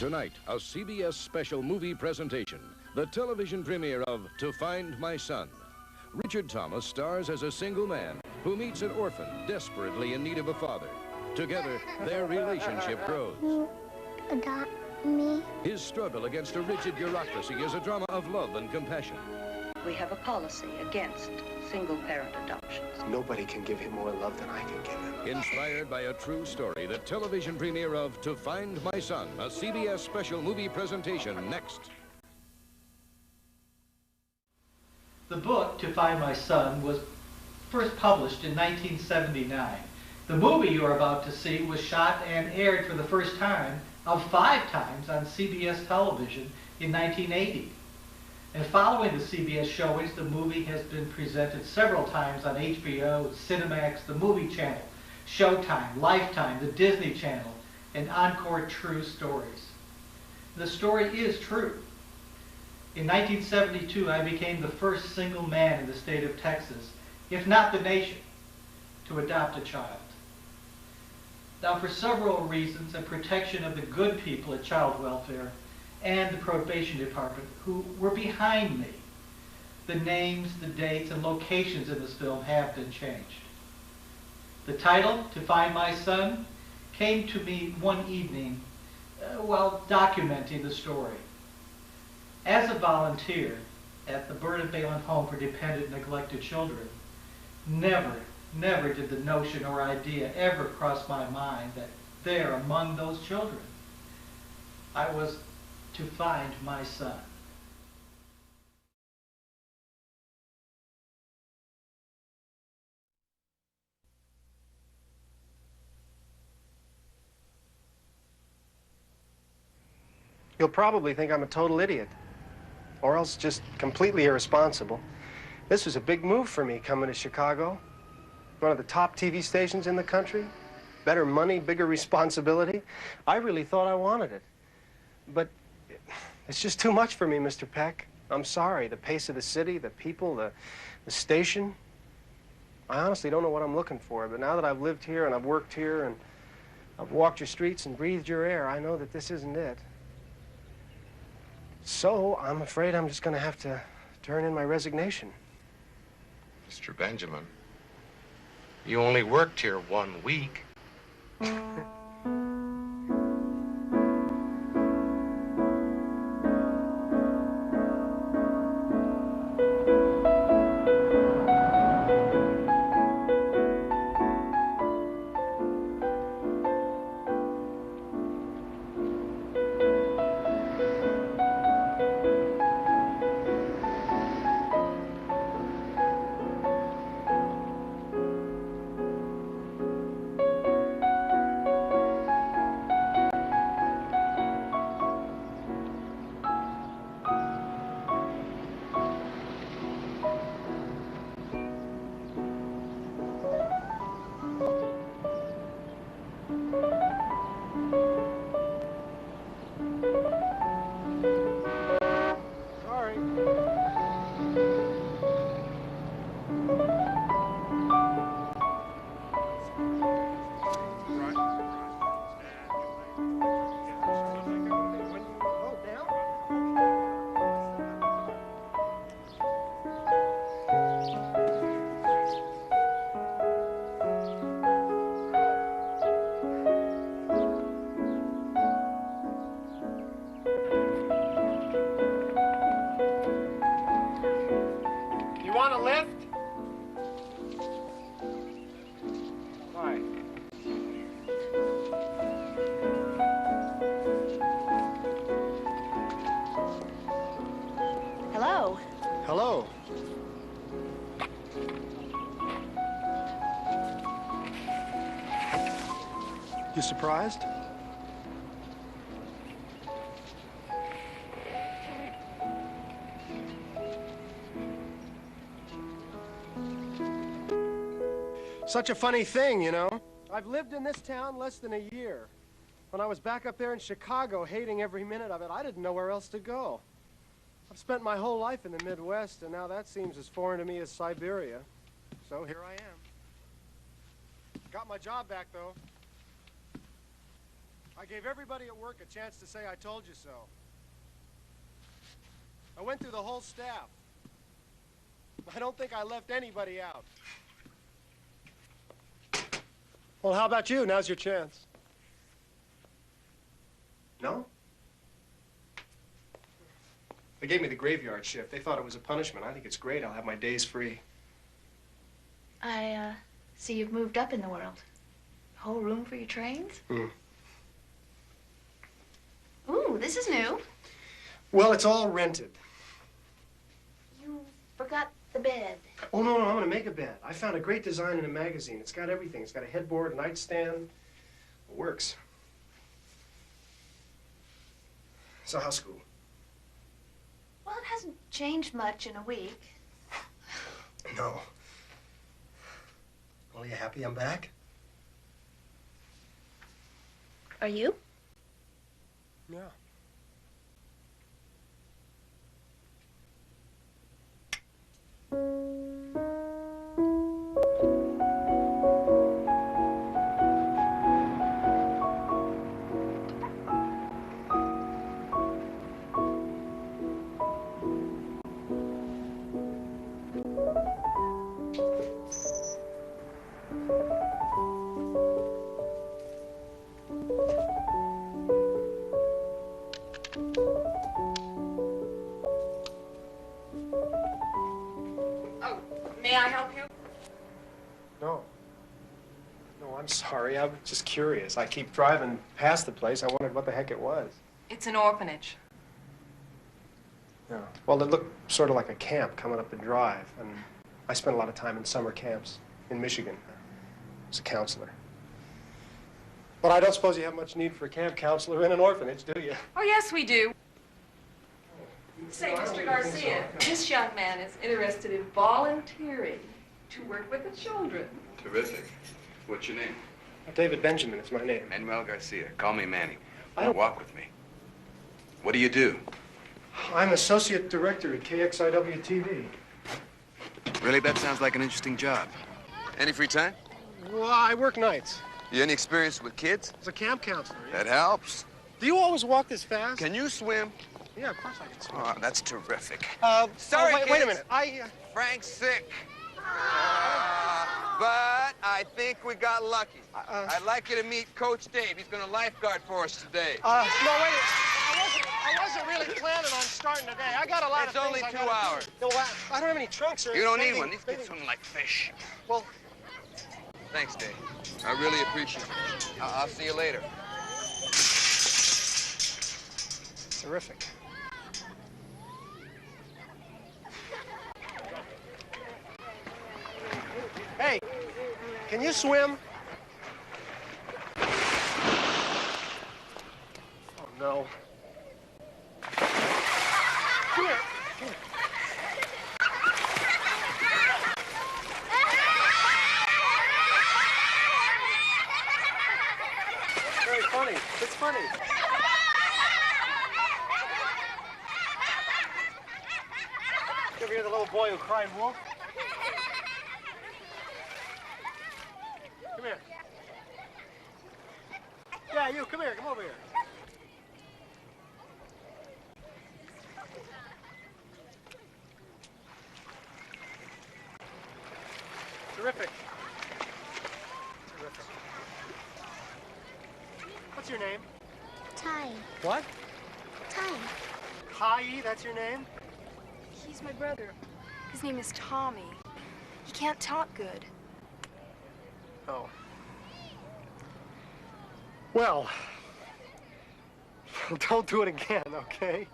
Tonight, a CBS special movie presentation, the television premiere of To Find My Son. Richard Thomas stars as a single man who meets an orphan desperately in need of a father. Together, their relationship grows. You adopt me? His struggle against a rigid bureaucracy is a drama of love and compassion. We have a policy against single-parent adoptions. Nobody can give him more love than I can give him. Inspired by a true story, the television premiere of To Find My Son, a CBS special movie presentation, next. The book, To Find My Son, was first published in 1979. The movie you are about to see was shot and aired for the first time of 5 times on CBS television in 1980. And following the CBS showings, the movie has been presented several times on HBO, Cinemax, the Movie Channel, Showtime, Lifetime, the Disney Channel, and Encore True Stories. The story is true. In 1972, I became the first single man in the state of Texas, if not the nation, to adopt a child. Now, for several reasons, and protection of the good people at Child Welfare and the Probation Department who were behind me, the names, the dates, and locations in this film have been changed. The title, To Find My Son, came to me one evening while documenting the story. As a volunteer at the Bernard Balin Home for Dependent and Neglected Children, never did the notion or idea ever cross my mind that there among those children, I was to find my son. You'll probably think I'm a total idiot, or else just completely irresponsible. This was a big move for me coming to Chicago. One of the top TV stations in the country, better money, bigger responsibility. I really thought I wanted it. But it's just too much for me, Mr. Peck. I'm sorry. The pace of the city, the people, the station. I honestly don't know what I'm looking for, but now that I've lived here and I've worked here and I've walked your streets and breathed your air, I know that this isn't it. So I'm afraid I'm just going to have to turn in my resignation. Mr. Benjamin, you only worked here 1 week. Want a lift? Hi. Hello. Hello. You surprised? Such a funny thing, you know. I've lived in this town less than a year. When I was back up there in Chicago, hating every minute of it, I didn't know where else to go. I've spent my whole life in the Midwest, and now that seems as foreign to me as Siberia. So here I am. Got my job back, though. I gave everybody at work a chance to say I told you so. I went through the whole staff. I don't think I left anybody out. Well, how about you? Now's your chance. No? They gave me the graveyard shift. They thought it was a punishment. I think it's great. I'll have my days free. I see you've moved up in the world. Whole room for your trains? Ooh, this is new. Well, it's all rented. You forgot the bed. Oh, no, I'm gonna make a bed. I found a great design in a magazine. It's got everything. It's got a headboard, a nightstand. It works. So how's school? Well, it hasn't changed much in a week. No. Well, are you happy I'm back? Are you? Yeah. May I help you? No. No, I'm sorry. I'm just curious. I keep driving past the place. I wondered what the heck it was. It's an orphanage. Yeah. Well, it looked sort of like a camp coming up the drive. And I spent a lot of time in summer camps in Michigan. I was a counselor. But I don't suppose you have much need for a camp counselor in an orphanage, do you? Oh, yes, we do. Say, Mr. Garcia, this young man is interested in volunteering to work with the children. Terrific. What's your name? David Benjamin is my name. Manuel Garcia. Call me Manny. I don't- Walk with me. What do you do? I'm associate director at KXIW-TV. Really? That sounds like an interesting job. Any free time? Well, I work nights. You any experience with kids? As a camp counselor. Yeah. That helps. Do you always walk this fast? Can you swim? Yeah, of course I can swim. Oh, that's terrific. Sorry, Sorry, wait a kids. minute. Frank's sick. But I think we got lucky. I'd like you to meet Coach Dave. He's going to lifeguard for us today. No, wait. I wasn't really planning on starting today. I got a lot It's of only things 2 I gotta hours. do. No, I don't have any trunks or You don't need anything. one. These kids swim like fish. Well, Thanks, Dave. I really appreciate it. I'll see you later. terrific. Hey, can you swim? Oh, no. Come here. Come here. Very funny. It's funny. You ever hear the little boy who cried wolf? Come here. Yeah, you, come here, come over here. Terrific. Terrific. What's your name? Ty. What? Ty. Kai, that's your name? He's my brother. His name is Tommy. He can't talk good. Oh. Well, don't do it again, okay?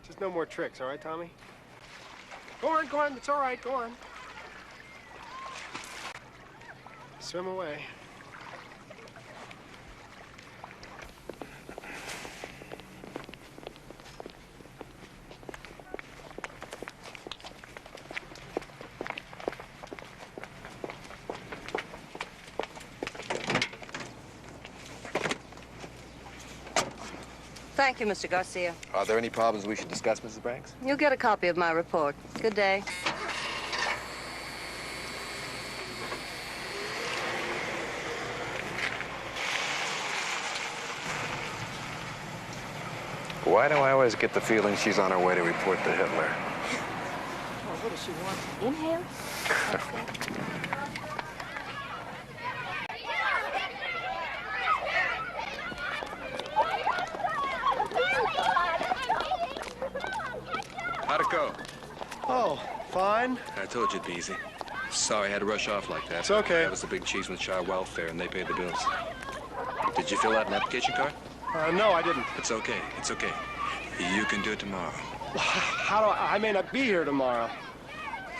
Just no more tricks, all right, Tommy? Go on, it's all right, go on. Swim away. Thank you, Mr. Garcia. Are there any problems we should discuss, Mrs. Branks? You'll get a copy of my report. Good day. Why do I always get the feeling she's on her way to report to Hitler? Oh, what does she want? Inhale? How'd it go? Oh, fine. I told you it'd be easy. Sorry I had to rush off like that. It's okay. That was the big cheese with child welfare, and they paid the bills. Did you fill out an application card? No, I didn't. It's okay. It's okay. You can do it tomorrow. Well, how do I may not be here tomorrow.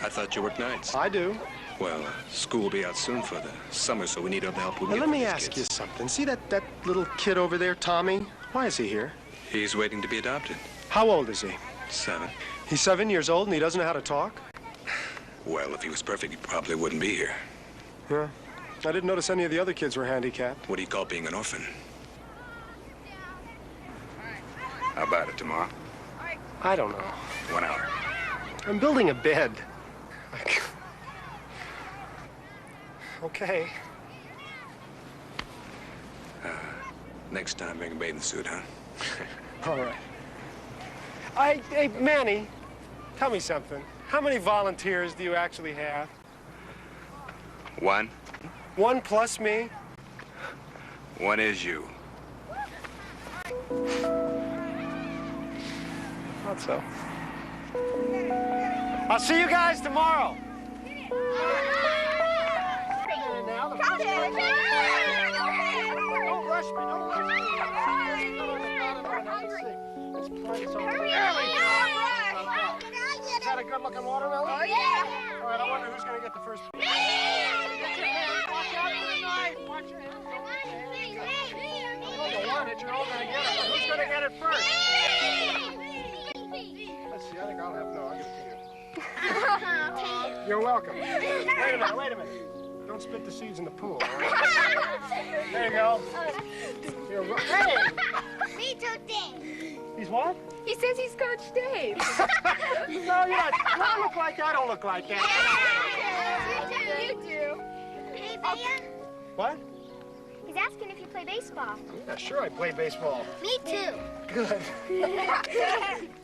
I thought you worked nights. I do. Well, school will be out soon for the summer, so we need all the help we can Now, get let for me these ask you kids. something. See that little kid over there, Tommy? Why is he here? He's waiting to be adopted. How old is he? 7. He's 7 years old and he doesn't know how to talk? Well, if he was perfect, he probably wouldn't be here. Yeah. I didn't notice any of the other kids were handicapped. What do you call being an orphan? How about it tomorrow? I don't know. 1 hour. I'm building a bed. Okay. Next time, bring a bathing suit, huh? All right. Hey, Manny, tell me something. How many volunteers do you actually have? 1. 1 plus me? 1 is you. Thought so. I'll see you guys tomorrow. Don't rush me. Don't rush me. Is that a good-looking watermelon? Oh, yeah. All right, I wonder who's going to get the first piece. Watch out for the knife. Watch your hands. You want it, you're all going to get it. But who's going to get it first? Let's see, I think I'll give it to you. You're welcome. Wait a minute. Don't spit the seeds in the pool. All right? There you go. You're hey! Me too, Dave. He's what? He says he's Coach Dave. No, you're not. Do I look like that? I don't look like that. You do. Hey, Bea. What? He's asking if you play baseball. Yeah, sure, I play baseball. Me too. Good.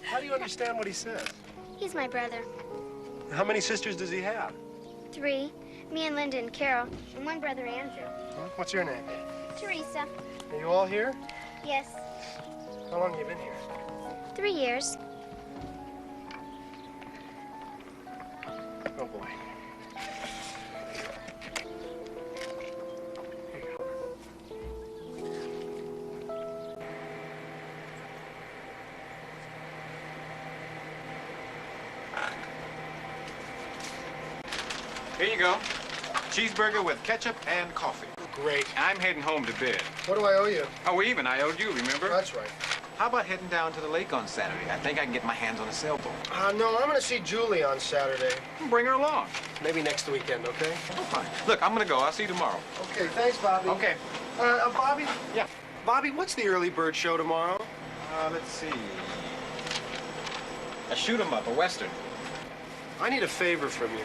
How do you understand what he says? He's my brother. How many sisters does he have? 3. Me and Linda and Carol, and 1 brother, Andrew. What's your name? Teresa. Are you all here? Yes. How long have you been here? 3 years. Oh, boy. Here you go. Cheeseburger with ketchup and coffee. Great. I'm heading home to bed. What do I owe you? Oh, we even. I owed you, remember? That's right. How about heading down to the lake on Saturday? I think I can get my hands on a sailboat. No, I'm going to see Julie on Saturday. Bring her along. Maybe next weekend, okay? Oh, fine. Look, I'm going to go. I'll see you tomorrow. Okay, thanks, Bobby. Okay. Bobby? Yeah. Bobby, what's the early bird show tomorrow? Let's see. A shoot 'em up, a western. I need a favor from you.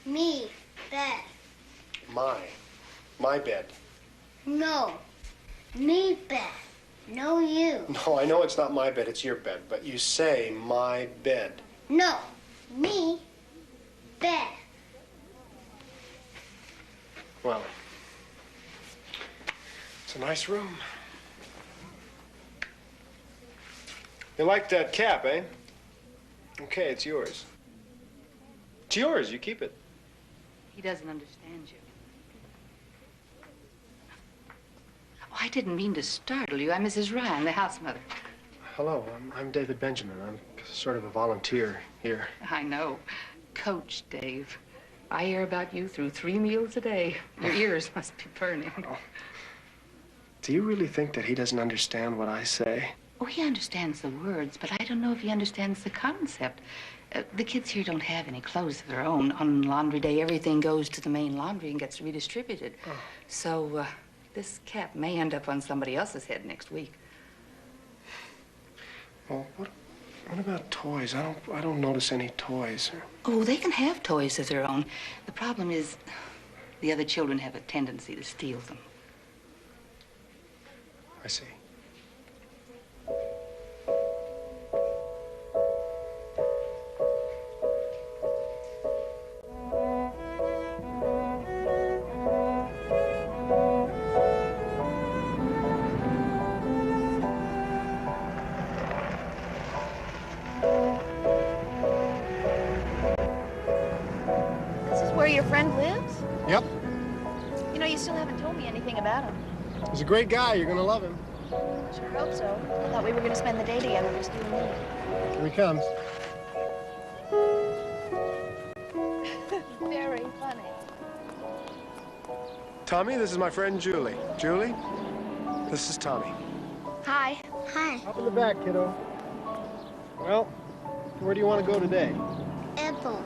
Me, bed. My bed. No, me bed. No, you. No, I know it's not my bed, it's your bed, but you say my bed. No, me, bed. Well, it's a nice room. You like that cap, eh? Okay, it's yours. It's yours, you keep it. He doesn't understand you. Oh, I didn't mean to startle you. I'm Mrs. Ryan, the house mother. Hello, I'm David Benjamin. I'm sort of a volunteer here. I know. Coach Dave. I hear about you through 3 meals a day. Your ears must be burning. Oh. Do you really think that he doesn't understand what I say? Oh, he understands the words, but I don't know if he understands the concept. The kids here don't have any clothes of their own. On laundry day, everything goes to the main laundry and gets redistributed. Oh. So, this cap may end up on somebody else's head next week. Well, what about toys? I don't notice any toys. Oh, they can have toys of their own. The problem is the other children have a tendency to steal them. I see. Your friend lives? Yep. You know, you still haven't told me anything about him. He's a great guy. You're gonna love him. Sure hope so. I thought we were gonna spend the day together, just you and me. Here he comes. Very funny. Tommy, this is my friend Julie. Julie, this is Tommy. Hi. Hi. Up in the back, kiddo. Well, where do you want to go today? Apple.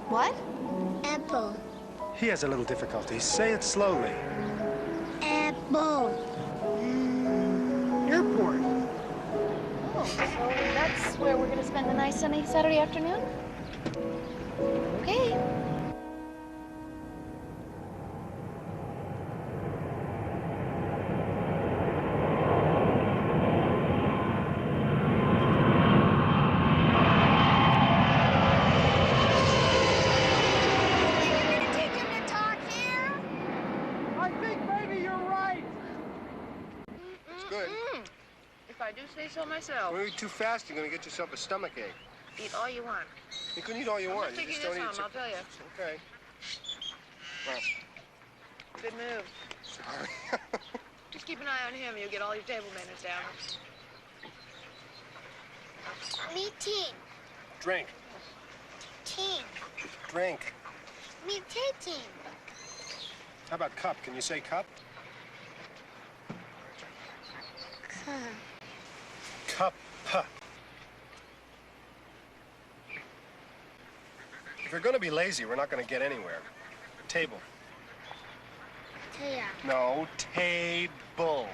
What? Apple. He has a little difficulty. Say it slowly. Apple. Airport. Oh, so that's where we're gonna spend the nice sunny Saturday afternoon? Okay. I do say so myself. Don't eat too fast. You're going to get yourself a stomach ache. Eat all you want. You can eat all you want. I'm taking this home, I'll tell you. Okay. Well. Good move. Sorry. Just keep an eye on him. You'll get all your table manners down. Me tea. Drink. Tea. Drink. Me tea. How about cup? Can you say cup? Cup. If you're going to be lazy, we're not going to get anywhere. Table. Taya. No, table.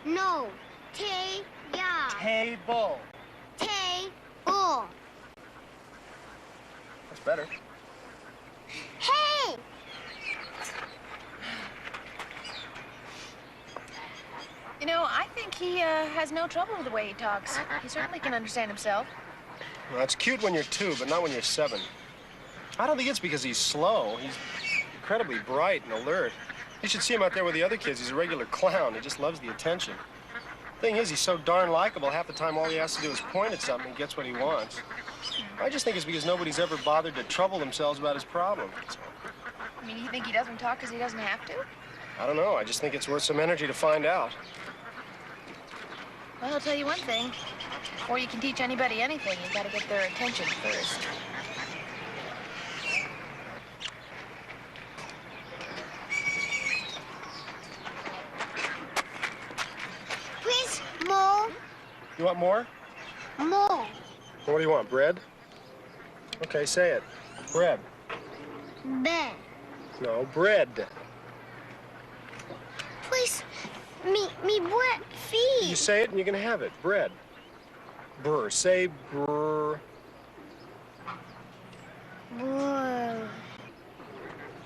No, taya. Table. Table. That's better. Hey! You know, I think he has no trouble with the way he talks. He certainly can understand himself. Well, that's cute when you're 2, but not when you're 7. I don't think it's because he's slow. He's incredibly bright and alert. You should see him out there with the other kids. He's a regular clown. He just loves the attention. Thing is, he's so darn likable, half the time all he has to do is point at something and he gets what he wants. I just think it's because nobody's ever bothered to trouble themselves about his problem. I mean, you think he doesn't talk because he doesn't have to? I don't know. I just think it's worth some energy to find out. Well, I'll tell you one thing. Before you can teach anybody anything, you've got to get their attention first. Please, more. You want more? More. What do you want, bread? Okay, say it. Bread. Bed. No, bread. Please, me bread feed. You say it and you're gonna have it. Bread. Brr. Say brr. Brr.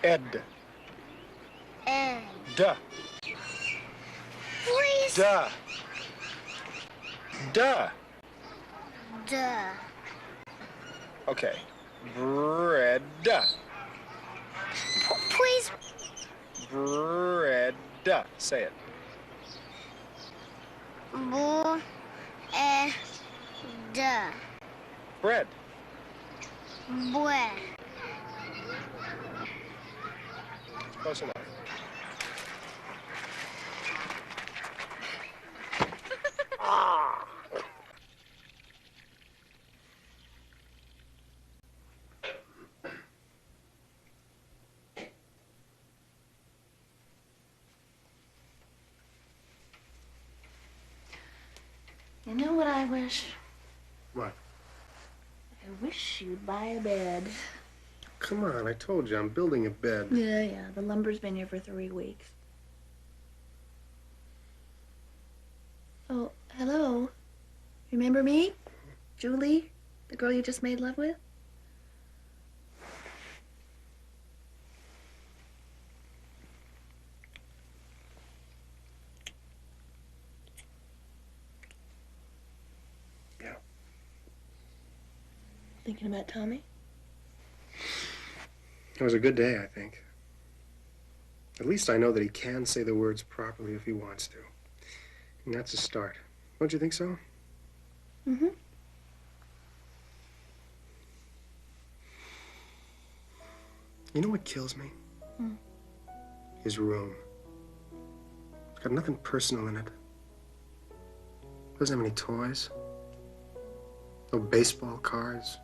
Ed. Ed. Duh. Please. Duh. Duh. Duh. Okay. Bread. Please. Bread. Say it. Duh. Bread. Bread. Close enough. You know what I wish? What? I wish you'd buy a bed. Come on, I told you, I'm building a bed. Yeah. The lumber's been here for 3 weeks. Oh, hello. Remember me? Julie? The girl you just made love with? Yeah. Thinking about Tommy? It was a good day, I think. At least I know that he can say the words properly if he wants to. And that's a start. Don't you think so? Mm-hmm. You know what kills me? Hmm. His room. It's got nothing personal in it. Doesn't have any toys. No baseball cards.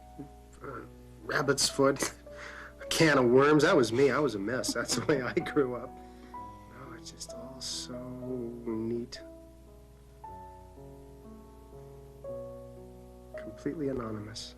Rabbit's foot. A can of worms. That was me. I was a mess. That's the way I grew up. No, it's just all so neat. Completely anonymous.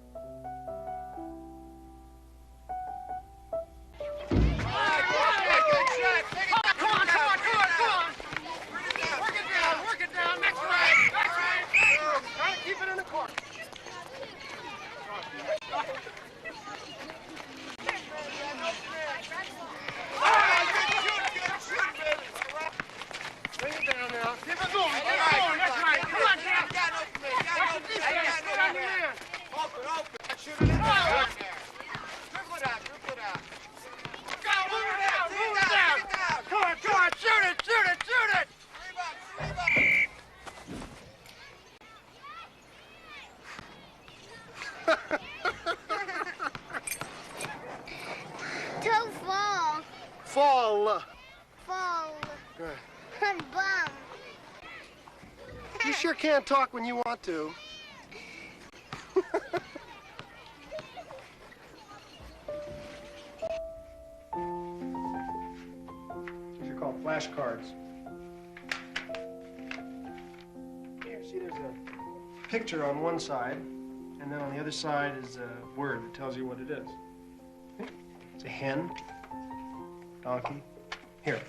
Fall. Good. Bum. You sure can't talk when you want to. These are called flashcards. Here, see, there's a picture on one side, and then on the other side is a word that tells you what it is. It's a hen, donkey. Here.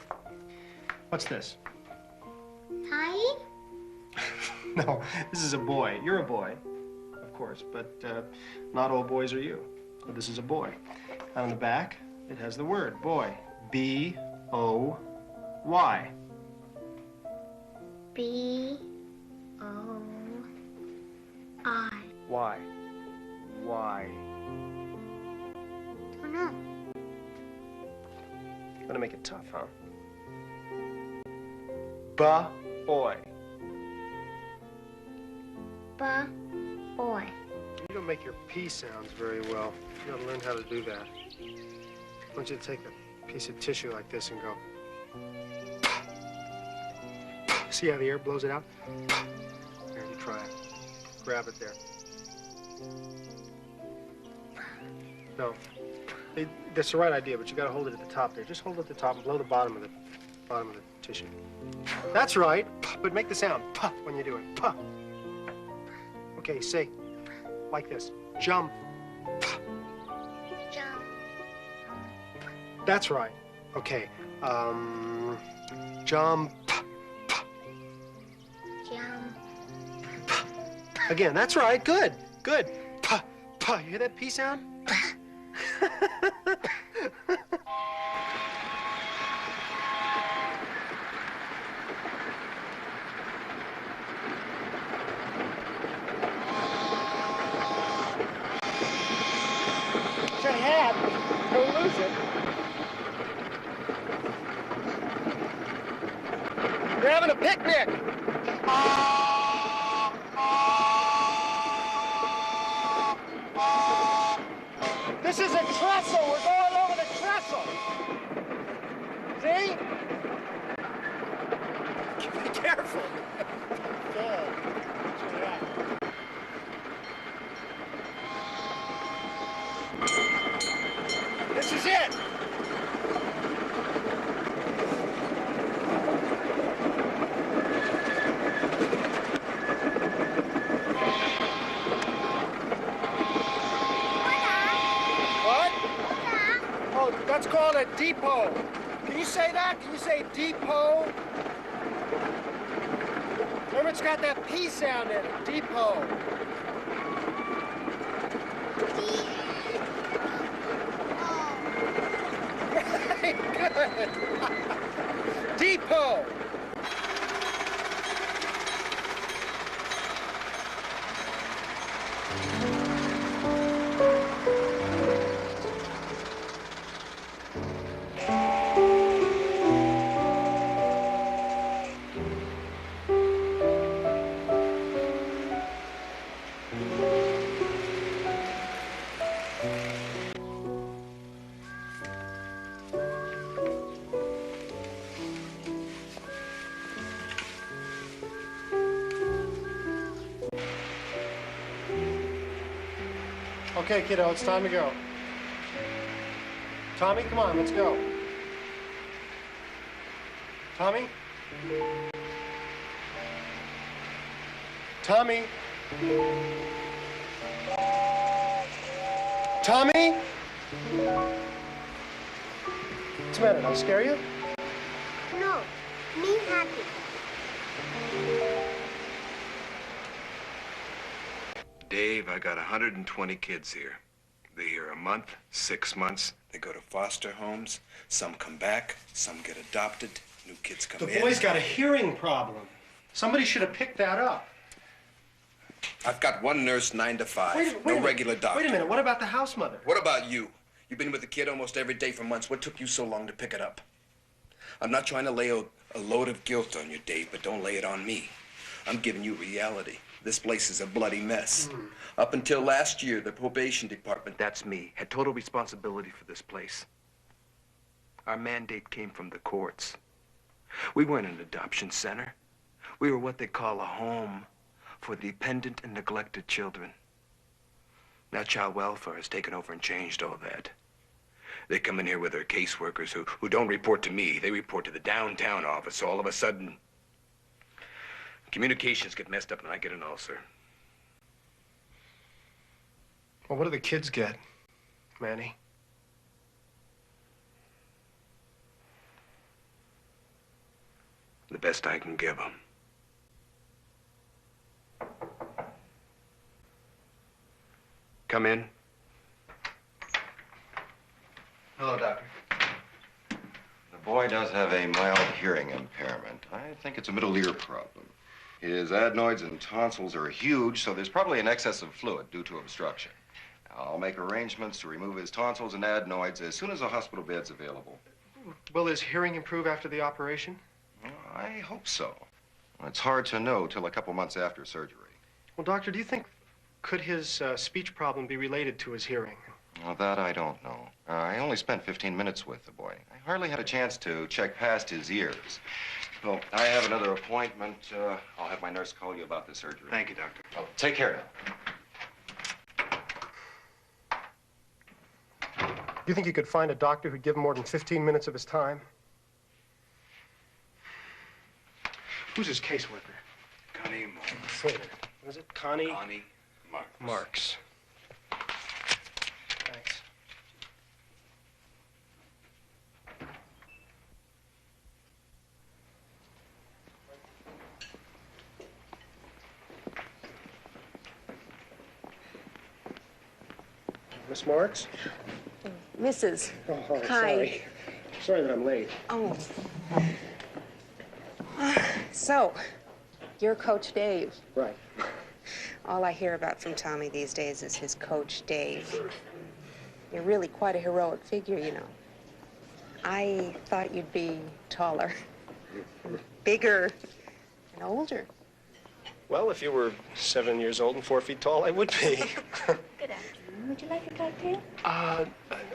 What's this? Hi. No, this is a boy. You're a boy, of course, but not all boys are you. So this is a boy. And on the back, it has the word boy. B-O-Y. B-O-I. Why? Why? Don't know. Gonna make it tough, huh? Ba-boy. Ba-boy. You don't make your P sounds very well. You gotta learn how to do that. I want you to take a piece of tissue like this and go. See how the air blows it out? Here, you try it. Grab it there. No. That's the right idea, but you gotta hold it at the top there. Just hold it at the top and blow the bottom of the tissue. That's right, but make the sound puh when you do it. Puh. Okay, say like this. Jump. Jump. That's right. Okay. Jump. Jump. Again, that's right. Good. Good. Puh. Puh. You hear that P sound? hat. Don't lose it. We're having a picnic. This is a trestle. We're going over the trestle. See? Be careful. Yeah. This is it. What? Oh, that's called a depot. Can you say that? Can you say depot? Remember, it's got that P sound in it. Depot. Good. Depot. Okay, kiddo, it's time to go. Tommy, come on, let's go. Tommy? Tommy? Tommy? What's the matter? Did I scare you? No, me happy. Dave, I got 120 kids here. They're here a month, 6 months. They go to foster homes. Some come back, some get adopted. New kids come in. The boy's got a hearing problem. Somebody should have picked that up. I've got one nurse 9 to 5. No regular doctor. Wait a minute, what about the house mother? What about you? You've been with the kid almost every day for months. What took you so long to pick it up? I'm not trying to lay a load of guilt on you, Dave, but don't lay it on me. I'm giving you reality. This place is a bloody mess. Up until last year, the probation department, that's me, had total responsibility for this place. Our mandate came from the courts. We weren't an adoption center. We were what they call a home for dependent and neglected children. Now child welfare has taken over and changed all that. They come in here with their caseworkers who don't report to me. They report to the downtown office. So all of a sudden, communications get messed up and I get an ulcer. Well, what do the kids get, Manny? The best I can give them. Come in. Hello, Doctor. The boy does have a mild hearing impairment. I think it's a middle ear problem. His adenoids and tonsils are huge, so there's probably an excess of fluid due to obstruction. I'll make arrangements to remove his tonsils and adenoids as soon as a hospital bed's available. Will his hearing improve after the operation? Well, I hope so. It's hard to know till a couple months after surgery. Well, doctor, do you think could his speech problem be related to his hearing? Well, that I don't know. I only spent 15 minutes with the boy. I hardly had a chance to check past his ears. Well, I have another appointment. I'll have my nurse call you about the surgery. Thank you, Doctor. Oh, take care now. Do you think you could find a doctor who'd give him more than 15 minutes of his time? Who's his caseworker? Connie Marks. Wait a minute. Was it Connie? Connie Marks. Marks. Thanks. Miss Marks? Mrs. Oh, Hi. sorry. Sorry that I'm late. Oh. So, you're Coach Dave. Right. All I hear about from Tommy these days is his Coach Dave. You're really quite a heroic figure, you know. I thought you'd be taller, bigger, and older. Well, if you were 7 years old and 4 feet tall, I would be. Good afternoon. Would you like a cocktail?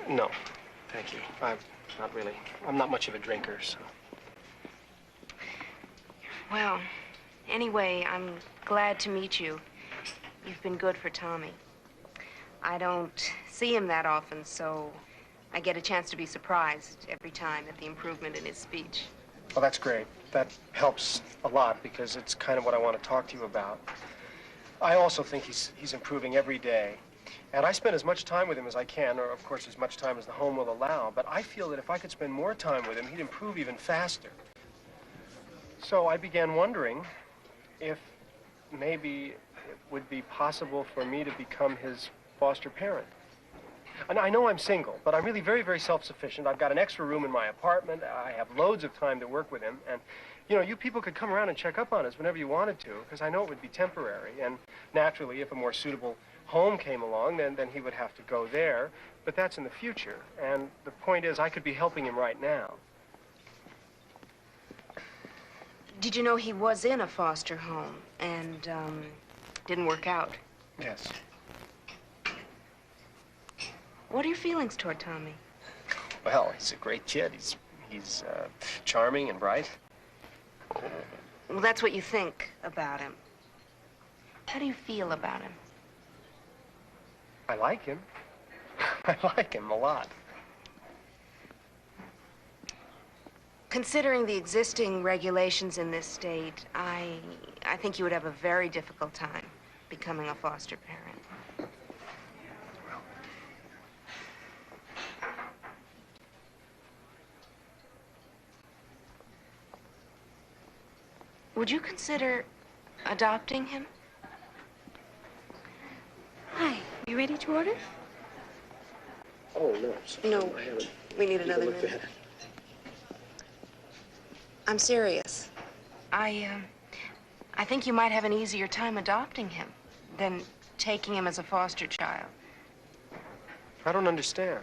No. Thank you. Not really. I'm not much of a drinker, so. Well, anyway, I'm glad to meet you. You've been good for Tommy. I don't see him that often, so I get a chance to be surprised every time at the improvement in his speech. Well, that's great. That helps a lot because it's kind of what I want to talk to you about. I also think he's improving every day. And I spend as much time with him as I can, or of course as much time as the home will allow, but I feel that if I could spend more time with him, he'd improve even faster. So I began wondering if maybe it would be possible for me to become his foster parent. And I know I'm single, but I'm really very, very self-sufficient. I've got an extra room in my apartment. I have loads of time to work with him. And, you know, you people could come around and check up on us whenever you wanted to, because I know it would be temporary. And naturally, if a more suitable home came along, then he would have to go there. But that's in the future. And the point is, I could be helping him right now. Did you know he was in a foster home and didn't work out? Yes. What are your feelings toward Tommy? Well, he's a great kid. He's charming and bright. Well, that's what you think about him. How do you feel about him? I like him. I like him a lot. Considering the existing regulations in this state, I think you would have a very difficult time becoming a foster parent. Would you consider adopting him? Hi, you ready to order? Oh, no. Sorry. No, I haven't. we need another looked minute. at it. I'm serious. I think you might have an easier time adopting him than taking him as a foster child. I don't understand.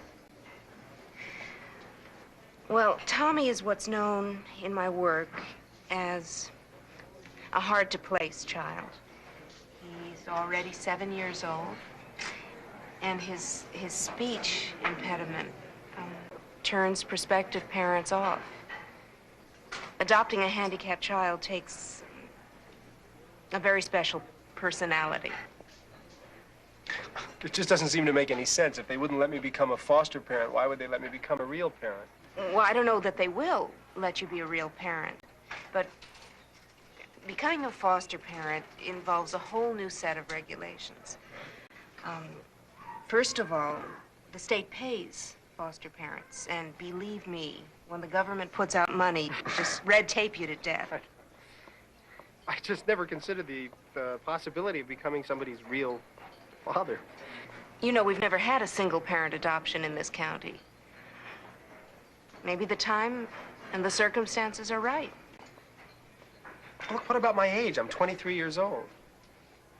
Well, Tommy is what's known in my work as a hard-to-place child. He's already 7 years old, and his speech impediment turns prospective parents off. Adopting a handicapped child takes a very special personality. It just doesn't seem to make any sense. If they wouldn't let me become a foster parent, why would they let me become a real parent? Well, I don't know that they will let you be a real parent, but becoming a foster parent involves a whole new set of regulations. First of all, the state pays foster parents, and believe me, when the government puts out money, just red tape you to death. I just never considered the possibility of becoming somebody's real father. You know, we've never had a single-parent adoption in this county. Maybe the time and the circumstances are right. Look, what about my age? I'm 23 years old.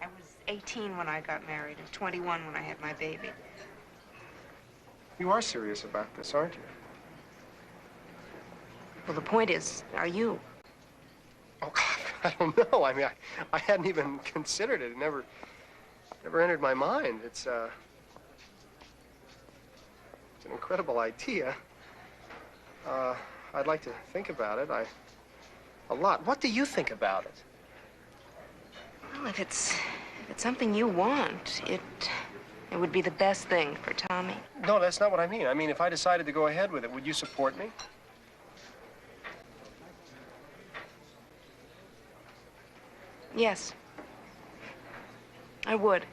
I was 18 when I got married and 21 when I had my baby. You are serious about this, aren't you? Well, the point is, are you? Oh, God, I don't know. I mean, I hadn't even considered it. It never entered my mind. It's an incredible idea. I'd like to think about it. A lot. What do you think about it? Well, if it's something you want, it would be the best thing for Tommy. No, that's not what I mean. I mean, if I decided to go ahead with it, would you support me? Yes, I would.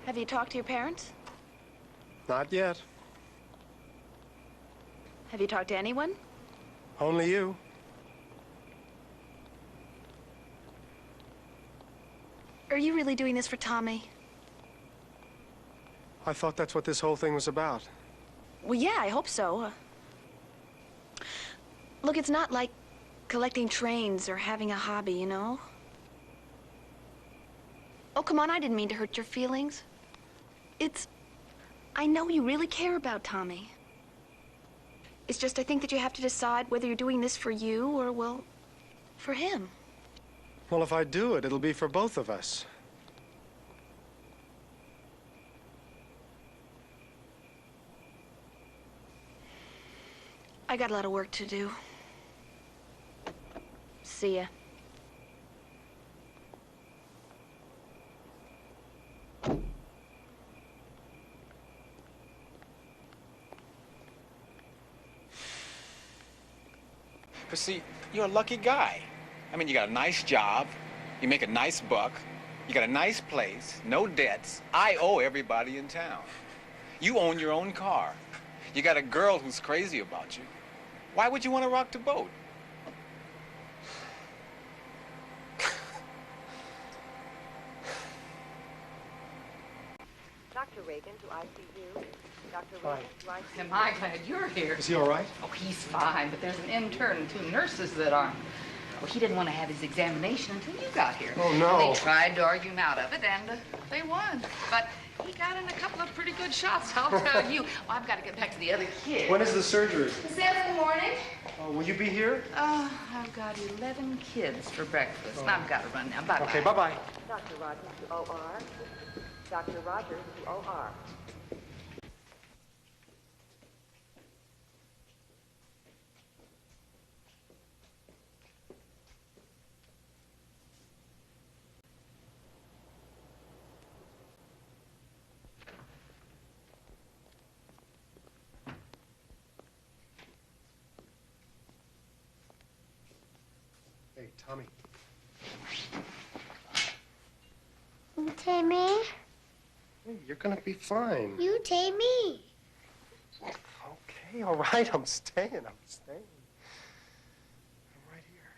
Have you talked to your parents? Not yet. Have you talked to anyone? Only you. Are you really doing this for Tommy? I thought that's what this whole thing was about. Well, yeah, I hope so. Look, it's not like collecting trains or having a hobby, you know? Oh, come on, I didn't mean to hurt your feelings. I know you really care about Tommy. It's just I think that you have to decide whether you're doing this for you or, well, for him. Well, if I do it, it'll be for both of us. I got a lot of work to do. See ya. But see, you're a lucky guy. I mean, you got a nice job, you make a nice buck, you got a nice place, no debts. I owe everybody in town. You own your own car. You got a girl who's crazy about you. Why would you want to rock the boat? Dr. Reagan to ICU. Dr. Hi. Reagan to ICU. Am I glad you're here? Is he all right? Oh, he's fine, but there's an intern and 2 nurses that aren't. Well, he didn't want to have his examination until you got here. Oh, no. And they tried to argue him out of it, and they won. But he got in a couple of pretty good shots, I'll tell you. Well, I've got to get back to the other kids. When is the surgery? 7 in the morning. Will you be here? I've got 11 kids for breakfast, and I've got to run now. Bye-bye. Okay, bye-bye. Dr. Rogers to OR. Dr. Rogers to OR. Hey, Tommy. You take me? Hey, you're gonna be fine. You take me. Okay, all right, I'm staying. I'm right here.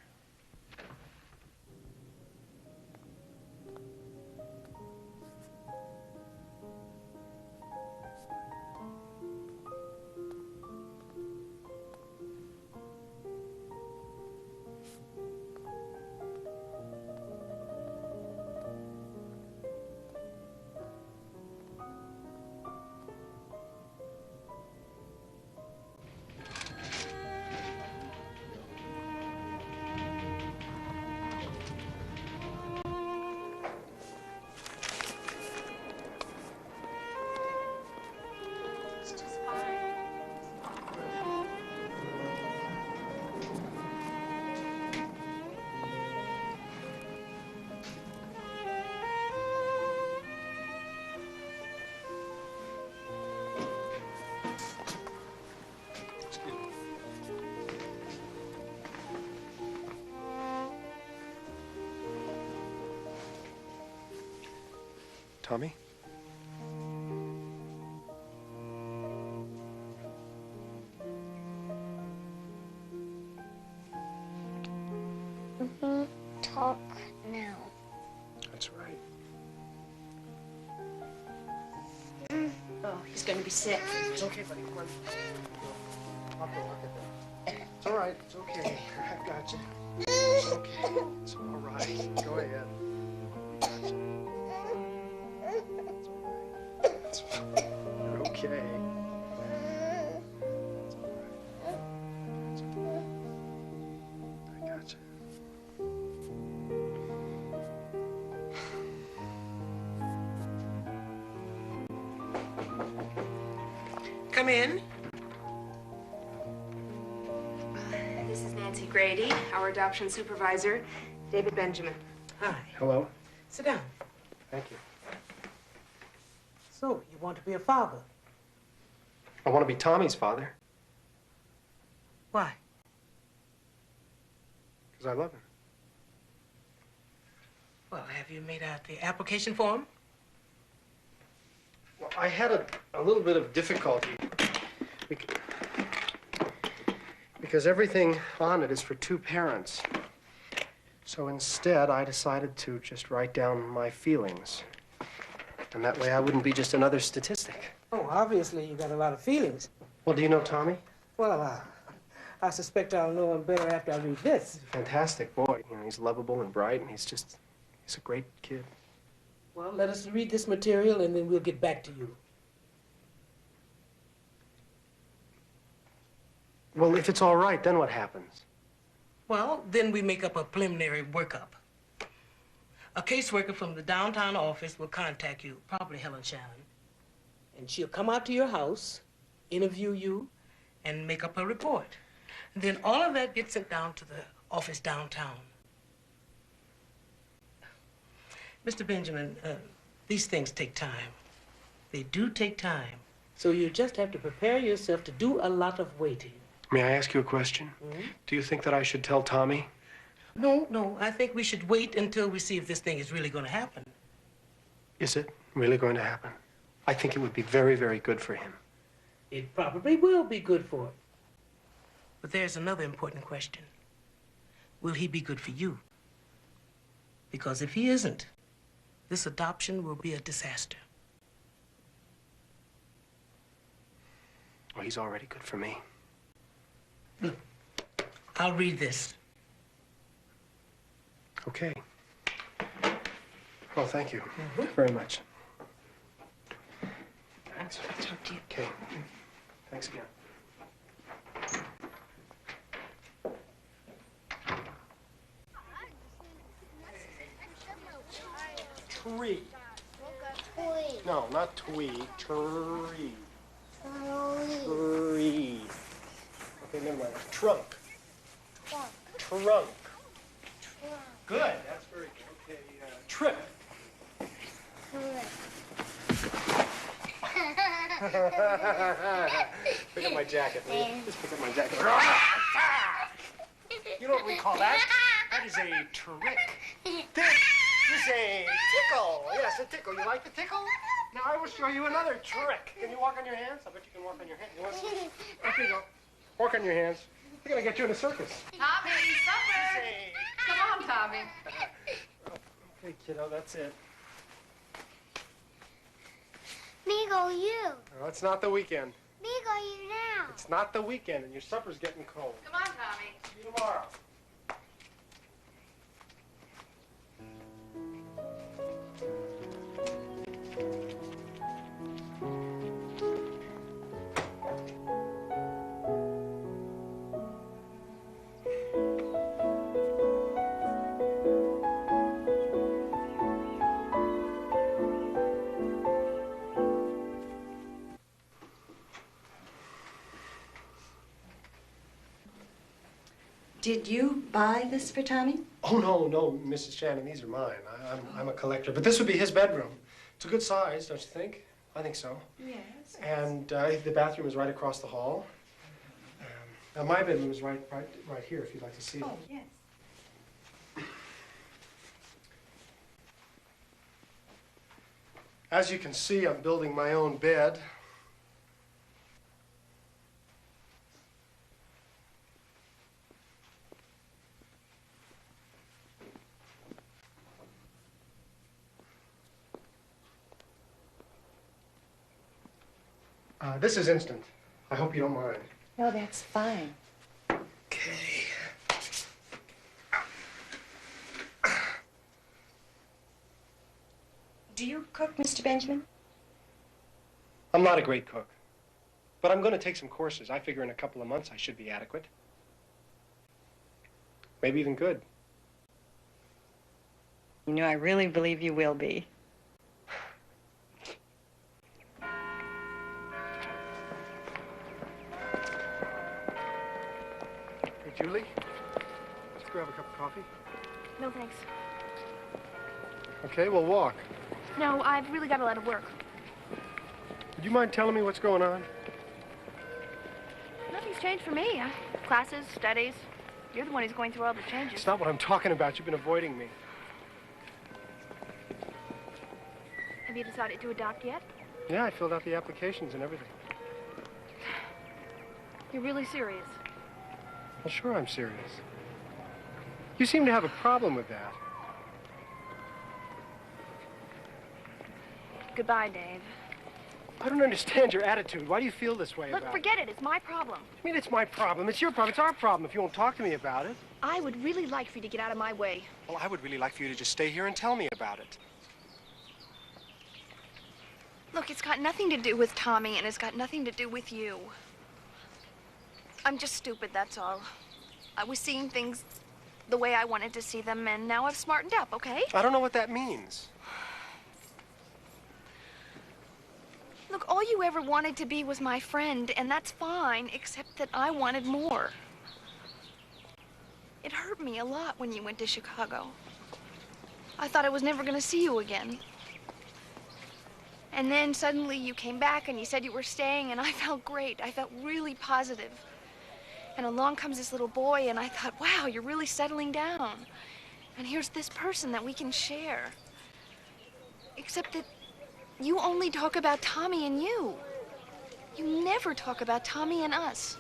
Tommy? Talk now. That's right. Oh, he's going to be sick. It's okay, buddy. Come on. I'll go look at that. It's all right. It's okay. I got you. It's okay. It's all right. Go ahead. I got you. It's all right. You're okay. It's all right. It's all right. I got you. Come in. This is Nancy Grady, our adoption supervisor, David Benjamin. Hi. Hello. Sit down. Thank you. So, you want to be a father? I want to be Tommy's father Why? because I love him. Well, have you made out the application form? Well, I had a little bit of difficulty because everything on it is for 2 parents. So instead, I decided to just write down my feelings. And that way I wouldn't be just another statistic. Oh, obviously you got a lot of feelings. Well, do you know Tommy? Well, I suspect I'll know him better after I read this. He's a fantastic boy. You know, he's lovable and bright, and he's a great kid. Well, let us read this material, and then we'll get back to you. Well, if it's all right, then what happens? Well, then we make up a preliminary workup. A caseworker from the downtown office will contact you, probably Helen Shannon, and she'll come out to your house, interview you, and make up a report. And then all of that gets sent down to the office downtown. Mr. Benjamin, these things take time. They do take time. So you just have to prepare yourself to do a lot of waiting. May I ask you a question? Mm-hmm. Do you think that I should tell Tommy? No, I think we should wait until we see if this thing is really going to happen. Is it really going to happen? I think it would be very, very good for him. It probably will be good for him. But there's another important question. Will he be good for you? Because if he isn't, this adoption will be a disaster. Well, he's already good for me. Look, I'll read this. Okay. Well, thank you very much. Nice to talk to you. Okay. Thanks again. Tree. No, not twee. Tree. Tree. Okay, never mind. Trunk. Trunk. Good. That's very good. Okay, trip. Pick up my jacket, will you? Just pick up my jacket. You know what we call that? That is a trick. This is a tickle. Yes, a tickle. You like the tickle? Now I will show you another trick. Can you walk on your hands? I bet you can walk on your hands. You want to see? There you go. Walk on your hands. We're going to get you in a circus. Tommy, supper! Come on, Tommy. Okay, kiddo, that's it. Me go you. No, it's not the weekend. Me go you now. It's not the weekend, and your supper's getting cold. Come on, Tommy. See you tomorrow. Did you buy this for Tommy? Oh, no, Mrs. Shannon, these are mine. I'm a collector, but this would be his bedroom. It's a good size, don't you think? I think so. Yes. And the bathroom is right across the hall. Now, my bedroom is right here, if you'd like to see it. Oh, yes. As you can see, I'm building my own bed. This is instant. I hope you don't mind. No, that's fine. Okay. Do you cook, Mr. Benjamin? I'm not a great cook, but I'm going to take some courses. I figure in a couple of months I should be adequate. Maybe even good. You know, I really believe you will be. Hey, Julie, let's grab a cup of coffee. No, thanks. Okay, we'll walk. No, I've really got a lot of work. Would you mind telling me what's going on? Nothing's changed for me. Classes, studies. You're the one who's going through all the changes. It's not what I'm talking about. You've been avoiding me. Have you decided to adopt yet? Yeah, I filled out the applications and everything. You're really serious. Well, sure I'm serious. You seem to have a problem with that. Goodbye, Dave. I don't understand your attitude. Why do you feel this way Look, about it? forget it. It's my problem. I mean, it's my problem. It's your problem. It's our problem if you won't talk to me about it. I would really like for you to get out of my way. Well, I would really like for you to just stay here and tell me about it. Look, it's got nothing to do with Tommy, and it's got nothing to do with you. I'm just stupid, that's all. I was seeing things the way I wanted to see them, and now I've smartened up, okay? I don't know what that means. Look, all you ever wanted to be was my friend, and that's fine, except that I wanted more. It hurt me a lot when you went to Chicago. I thought I was never going to see you again. And then suddenly you came back and you said you were staying, and I felt great. I felt really positive. And along comes this little boy, and I thought, wow, you're really settling down. And here's this person that we can share. Except that you only talk about Tommy and you. You never talk about Tommy and us.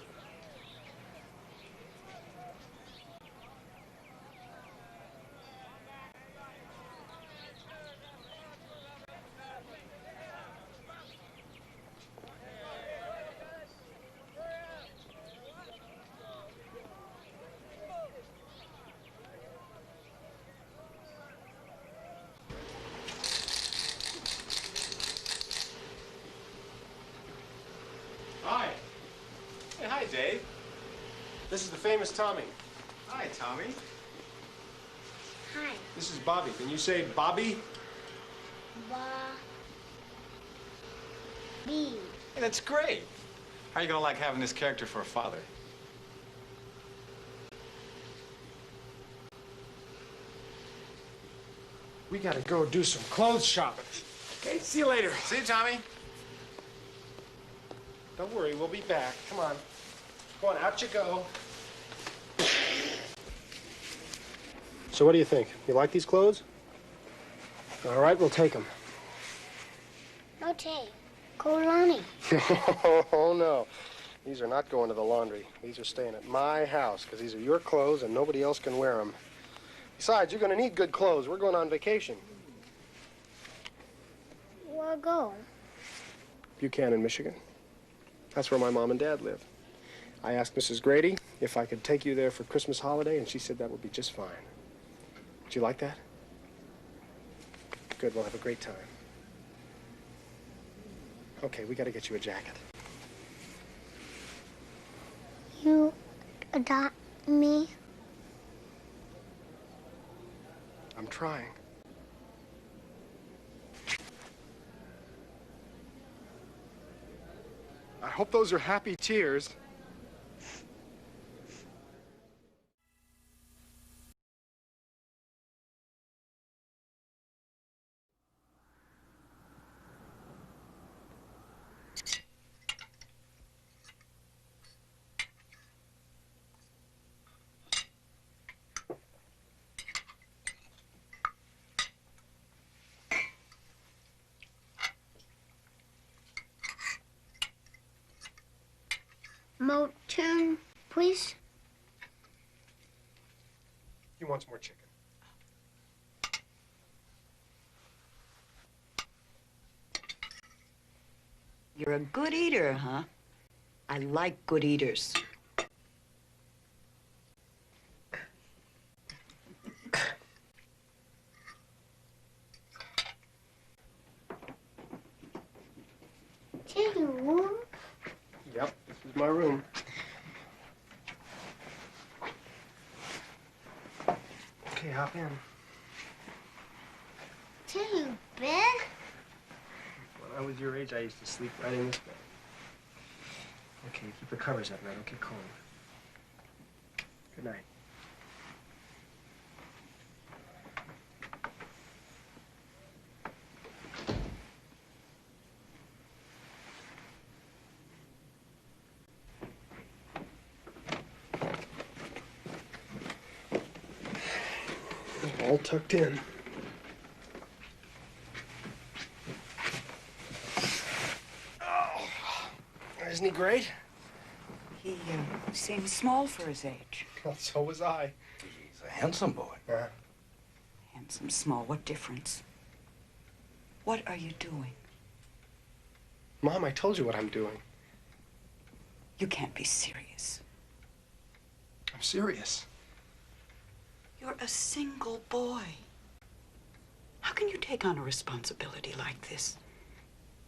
Hi. Hey, hi, Dave. This is the famous Tommy. Hi, Tommy. Hi. This is Bobby. Can you say Bobby? B. Hey, that's great. How are you gonna like having this character for a father? We gotta go do some clothes shopping. Okay, see you later. See you, Tommy. Don't worry, we'll be back. Come on. Go on, out you go. So what do you think? You like these clothes? All right, we'll take them. No take. Kolani. Oh, no. These are not going to the laundry. These are staying at my house because these are your clothes and nobody else can wear them. Besides, you're going to need good clothes. We're going on vacation. Where go? Buchanan, Michigan. That's where my mom and dad live. I asked Mrs. Grady if I could take you there for Christmas holiday, and she said that would be just fine. Would you like that? Good, we'll have a great time. Okay, we gotta get you a jacket. You adopt me? I'm trying. I hope those are happy tears. More turn, please. He wants more chicken. You're a good eater, huh? I like good eaters. Take your room. Yep, this is my room. Okay, hop in. Take your bed. When I was your age, I used to sleep right in this bed. Okay, keep the covers up now. Don't get cold. Good night. All tucked in. Oh, isn't he great? He seems small for his age. Well, so was I. He's a handsome boy. Handsome, small, what difference? What are you doing? Mom, I told you what I'm doing. You can't be serious. I'm serious. You're a single boy. How can you take on a responsibility like this?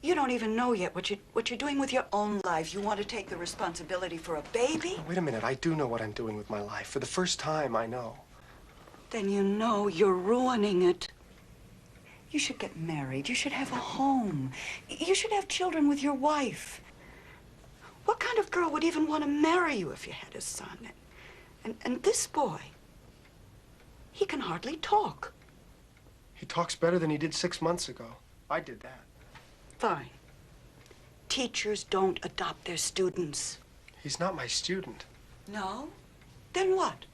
You don't even know yet what you're doing with your own life. You want to take the responsibility for a baby? Wait a minute, I do know what I'm doing with my life. For the first time, I know. Then you know you're ruining it. You should get married. You should have a home. You should have children with your wife. What kind of girl would even want to marry you if you had a son? And this boy, he can hardly talk. He talks better than he did 6 months ago. I did that. Fine. Teachers don't adopt their students. He's not my student. No? Then what?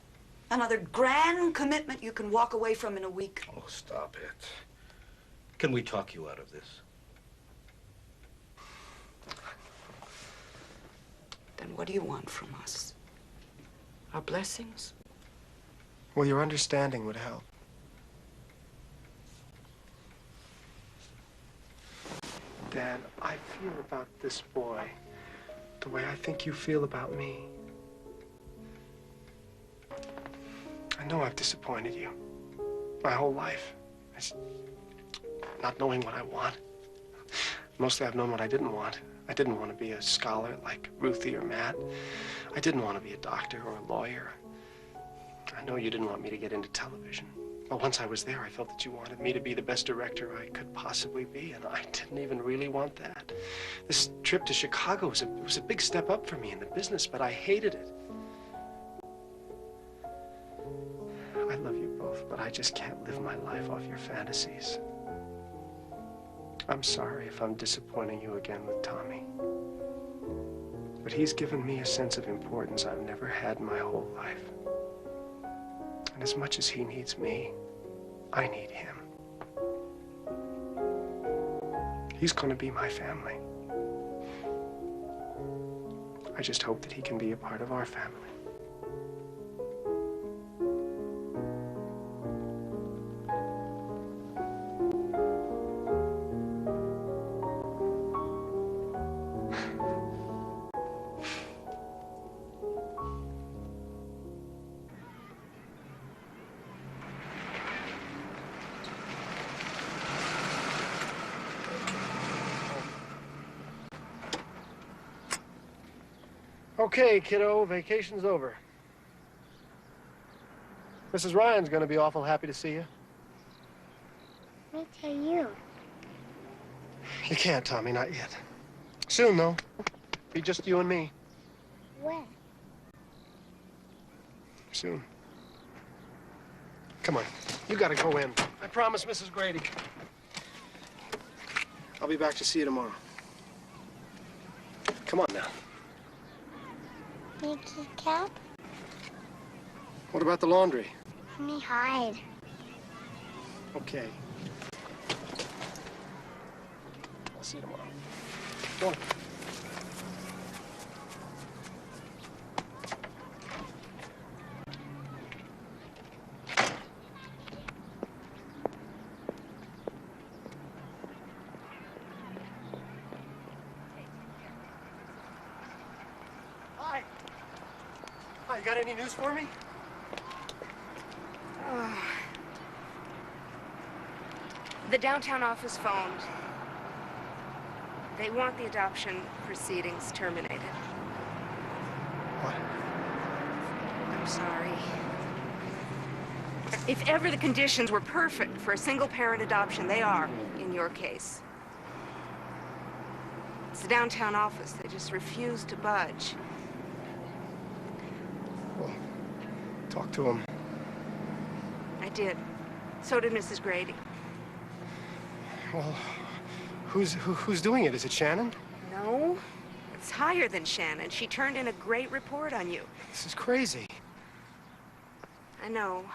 Another grand commitment you can walk away from in a week? Oh, stop it. Can we talk you out of this? Then what do you want from us? Our blessings? Well, your understanding would help. Dad, I feel about this boy the way I think you feel about me. I know I've disappointed you my whole life. It's not knowing what I want. Mostly I've known what I didn't want. I didn't want to be a scholar like Ruthie or Matt. I didn't want to be a doctor or a lawyer. I know you didn't want me to get into television. But once I was there, I felt that you wanted me to be the best director I could possibly be, and I didn't even really want that. This trip to Chicago was a big step up for me in the business, but I hated it. I love you both, but I just can't live my life off your fantasies. I'm sorry if I'm disappointing you again with Tommy. But he's given me a sense of importance I've never had in my whole life. And as much as he needs me, I need him. He's gonna be my family. I just hope that he can be a part of our family. Okay, kiddo, vacation's over. Mrs. Ryan's gonna be awful happy to see you. Me too, you. You can't, Tommy, not yet. Soon, though. Be just you and me. When? Soon. Come on, you gotta go in. I promise, Mrs. Grady. I'll be back to see you tomorrow. Come on now. Mickey cap? What about the laundry? Let me hide. Okay. I'll see you tomorrow. Go on. Hi. Hi, you got any news for me? The downtown office phoned. They want the adoption proceedings terminated. What? I'm sorry. If ever the conditions were perfect for a single-parent adoption, they are, in your case. It's the downtown office. They just refuse to budge. Well, talk to him. I did. So did Mrs. Grady. Well, who's doing it? Is it Shannon? No, it's higher than Shannon. She turned in a great report on you. This is crazy. I know.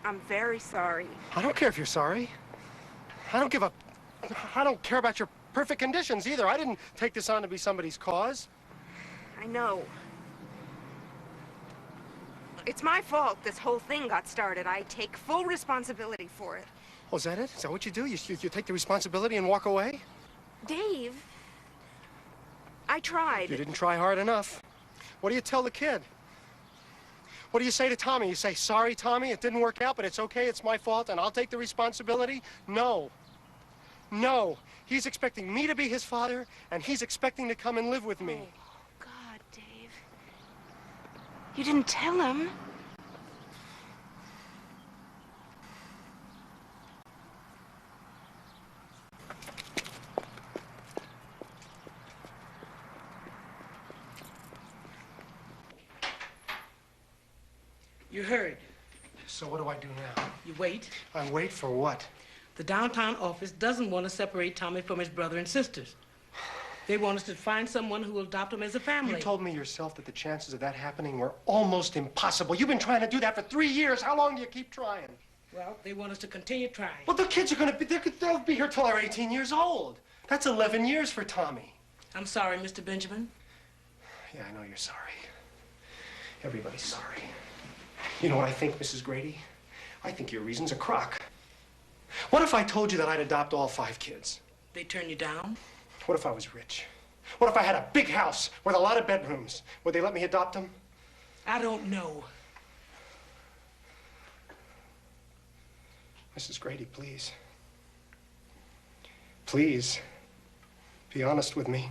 I'm very sorry. I don't care if you're sorry. I don't care about your perfect conditions either. I didn't take this on to be somebody's cause. I know. It's my fault this whole thing got started. I take full responsibility for it. Oh, is that it? Is that what you do? You take the responsibility and walk away? Dave, I tried. You didn't try hard enough. What do you tell the kid? What do you say to Tommy? You say, sorry, Tommy, it didn't work out, but it's okay, it's my fault, and I'll take the responsibility? No. No. He's expecting me to be his father, and he's expecting to come and live with me. Oh, God, Dave. You didn't tell him. You heard. So what do I do now? You wait. I wait for what? The downtown office doesn't want to separate Tommy from his brother and sisters. They want us to find someone who will adopt him as a family. You told me yourself that the chances of that happening were almost impossible. You've been trying to do that for 3 years. How long do you keep trying? Well, they want us to continue trying. Well, the kids are going to be, they'll be here till they're 18 years old. That's 11 years for Tommy. I'm sorry, Mr. Benjamin. Yeah, I know you're sorry. Everybody's sorry. You know what I think, Mrs. Grady? I think your reason's a crock. What if I told you that I'd adopt all 5 kids? They turn you down? What if I was rich? What if I had a big house with a lot of bedrooms? Would they let me adopt them? I don't know. Mrs. Grady, please. Please, be honest with me.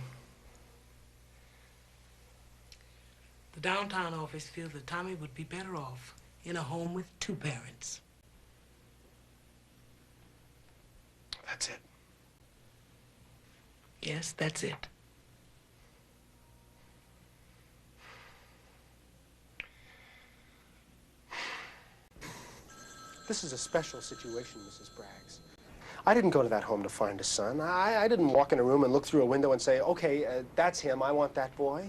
The downtown office feels that Tommy would be better off in a home with 2 parents. That's it. Yes, that's it. This is a special situation, Mrs. Braggs. I didn't go to that home to find a son. I didn't walk in a room and look through a window and say, okay, that's him, I want that boy.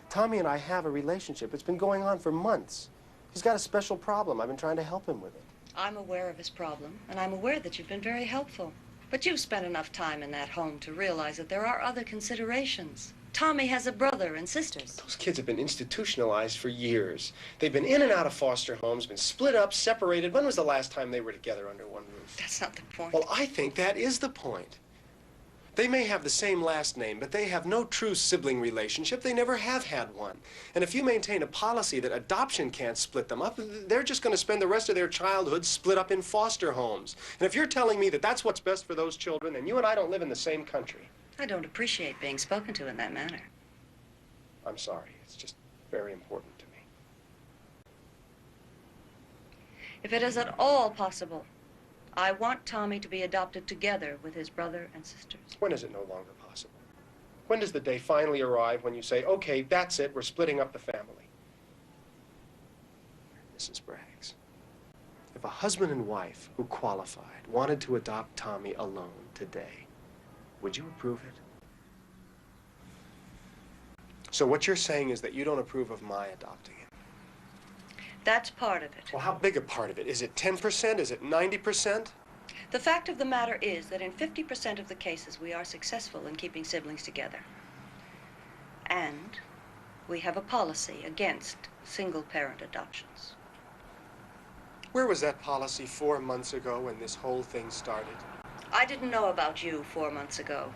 Tommy and I have a relationship. It's been going on for months. He's got a special problem. I've been trying to help him with it. I'm aware of his problem, and I'm aware that you've been very helpful. But you've spent enough time in that home to realize that there are other considerations. Tommy has a brother and sisters. Those kids have been institutionalized for years. They've been in and out of foster homes, been split up, separated. When was the last time they were together under one roof? That's not the point. Well, I think that is the point. They may have the same last name, but they have no true sibling relationship. They never have had one. And if you maintain a policy that adoption can't split them up, they're just going to spend the rest of their childhood split up in foster homes. And if you're telling me that that's what's best for those children, then you and I don't live in the same country. I don't appreciate being spoken to in that manner. I'm sorry. It's just very important to me. If it is at all possible, I want Tommy to be adopted together with his brother and sisters. When is it no longer possible? When does the day finally arrive when you say, okay, that's it, we're splitting up the family? Mrs. Braggs, if a husband and wife who qualified wanted to adopt Tommy alone today, would you approve it? So what you're saying is that you don't approve of my adopting him? That's part of it. Well, how big a part of it? Is it 10%? Is it 90%? The fact of the matter is that in 50% of the cases, we are successful in keeping siblings together. And we have a policy against single-parent adoptions. Where was that policy 4 months ago when this whole thing started? I didn't know about you 4 months ago.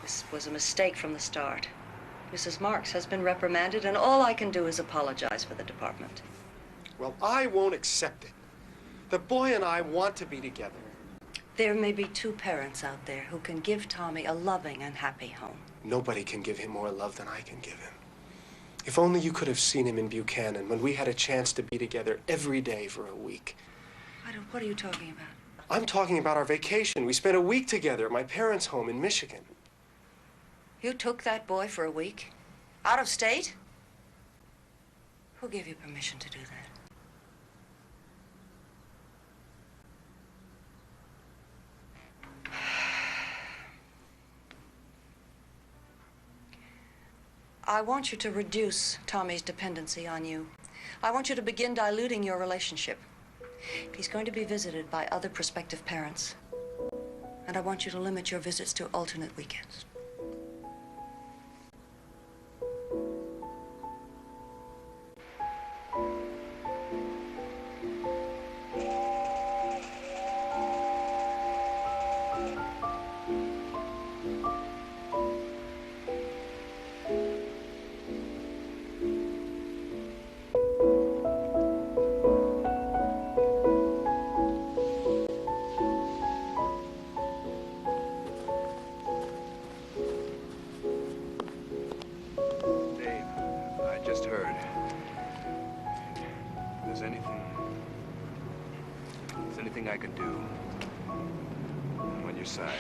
This was a mistake from the start. Mrs. Marks has been reprimanded, and all I can do is apologize for the department. Well, I won't accept it. The boy and I want to be together. There may be 2 parents out there who can give Tommy a loving and happy home. Nobody can give him more love than I can give him. If only you could have seen him in Buchanan when we had a chance to be together every day for a week. What are you talking about? I'm talking about our vacation. We spent a week together at my parents' home in Michigan. You took that boy for a week? Out of state? Who gave you permission to do that? I want you to reduce Tommy's dependency on you. I want you to begin diluting your relationship. He's going to be visited by other prospective parents. And I want you to limit your visits to alternate weekends. just heard. If there's anything I can do, I'm on your side.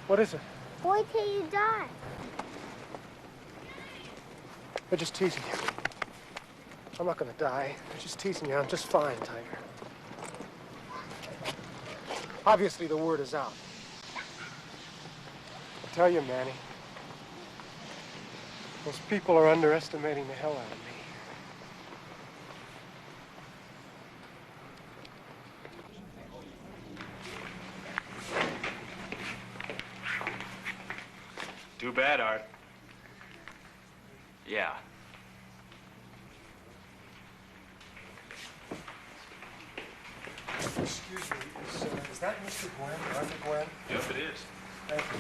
What is it? Wait till you die. They're just teasing you. I'm not gonna die. They're just teasing you. I'm just fine, Tiger. Obviously, the word is out. I tell you, Manny, those people are underestimating the hell out of me. Too bad, Art. Yeah. Excuse me, is that Mr. Gwen, Arthur Gwen? Yep, it is. Thank you.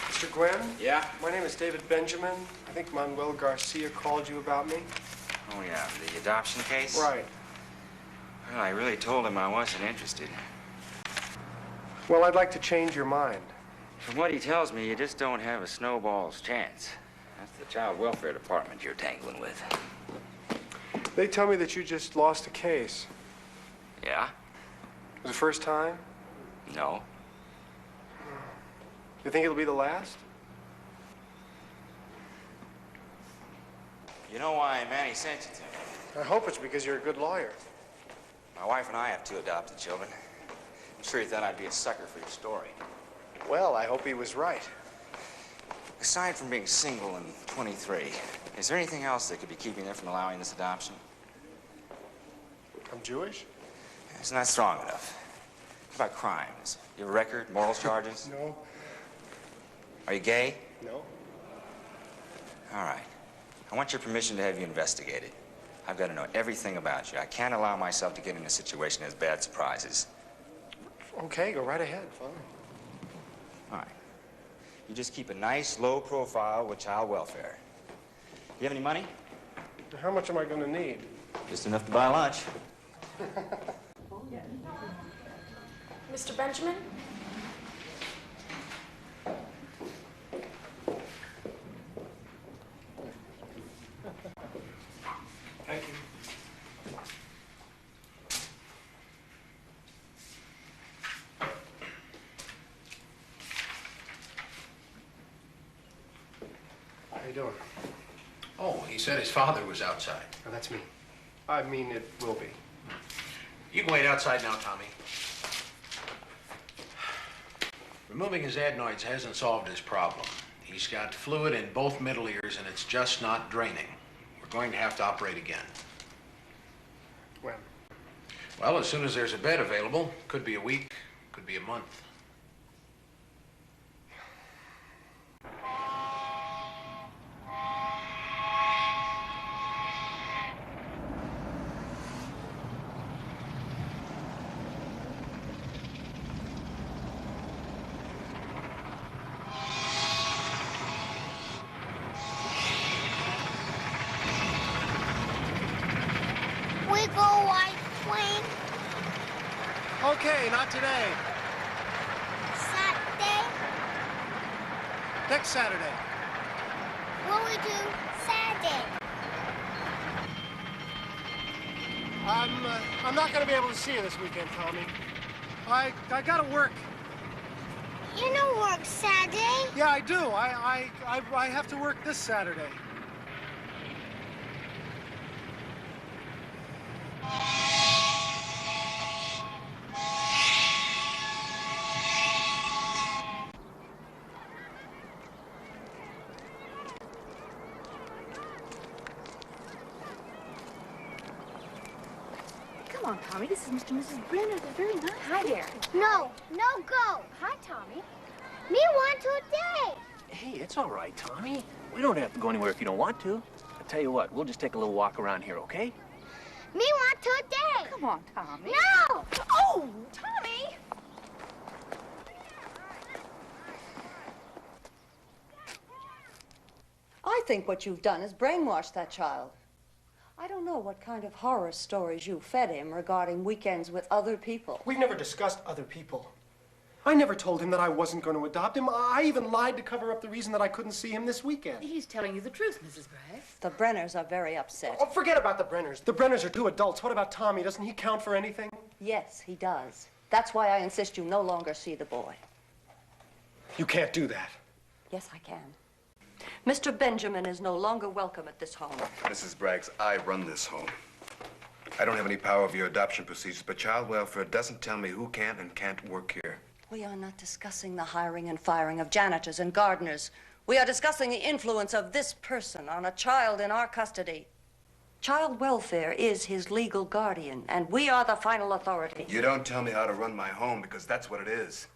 Mr. Gwen? Yeah? My name is David Benjamin. I think Manuel Garcia called you about me. Oh, yeah, the adoption case? Right. Well, I really told him I wasn't interested. Well, I'd like to change your mind. From what he tells me, you just don't have a snowball's chance. That's the child welfare department you're tangling with. They tell me that you just lost a case. Yeah? The first time? No. You think it'll be the last? You know why Manny sent you to me? I hope it's because you're a good lawyer. My wife and I have 2 adopted children. I'm sure he thought I'd be a sucker for your story. Well, I hope he was right. Aside from being single and 23, is there anything else that could be keeping them from allowing this adoption? I'm Jewish? It's not strong enough. What about crimes? You have a record, moral charges? No. Are you gay? No. All right. I want your permission to have you investigated. I've got to know everything about you. I can't allow myself to get in a situation that has bad surprises. Okay, go right ahead. Fine. All right. You just keep a nice, low profile with child welfare. You have any money? How much am I going to need? Just enough to buy lunch. Mr. Benjamin? Thank you. How you doing? Oh, he said his father was outside. Oh, that's me. I mean, it will be. You can wait outside now, Tommy. Removing his adenoids hasn't solved his problem. He's got fluid in both middle ears, and it's just not draining. We're going to have to operate again. When? Well, as soon as there's a bed available. Could be a week, could be a month. We go white plane Okay, not today. Saturday. Next Saturday. What we do Saturday? I'm not going to be able to see you this weekend, Tommy. I got to work. You know work Saturday? Yeah, I do. I have to work this Saturday. Come on, Tommy. This is Mr. and Mrs. Brenner. They're very nice. Hi there. No, go. Hi, Tommy. Me want to stay. Hey, it's all right, Tommy. We don't have to go anywhere if you don't want to. I tell you what, we'll just take a little walk around here, okay? Me want to stay. Come on, Tommy. No. Oh, Tommy! think what you've done is brainwash that child. I don't know what kind of horror stories you fed him regarding weekends with other people. We've never discussed other people. I never told him that I wasn't going to adopt him. I even lied to cover up the reason that I couldn't see him this weekend. He's telling you the truth, Mrs. Bragg. The Brenners are very upset. Oh, forget about the Brenners. The Brenners are 2 adults. What about Tommy? Doesn't he count for anything? Yes, he does. That's why I insist you no longer see the boy. You can't do that. Yes, I can. Mr. Benjamin is no longer welcome at this home. Mrs. Braggs, I run this home. I don't have any power over your adoption procedures, but child welfare doesn't tell me who can and can't work here. We are not discussing the hiring and firing of janitors and gardeners. We are discussing the influence of this person on a child in our custody. Child welfare is his legal guardian, and we are the final authority. You don't tell me how to run my home, because that's what it is.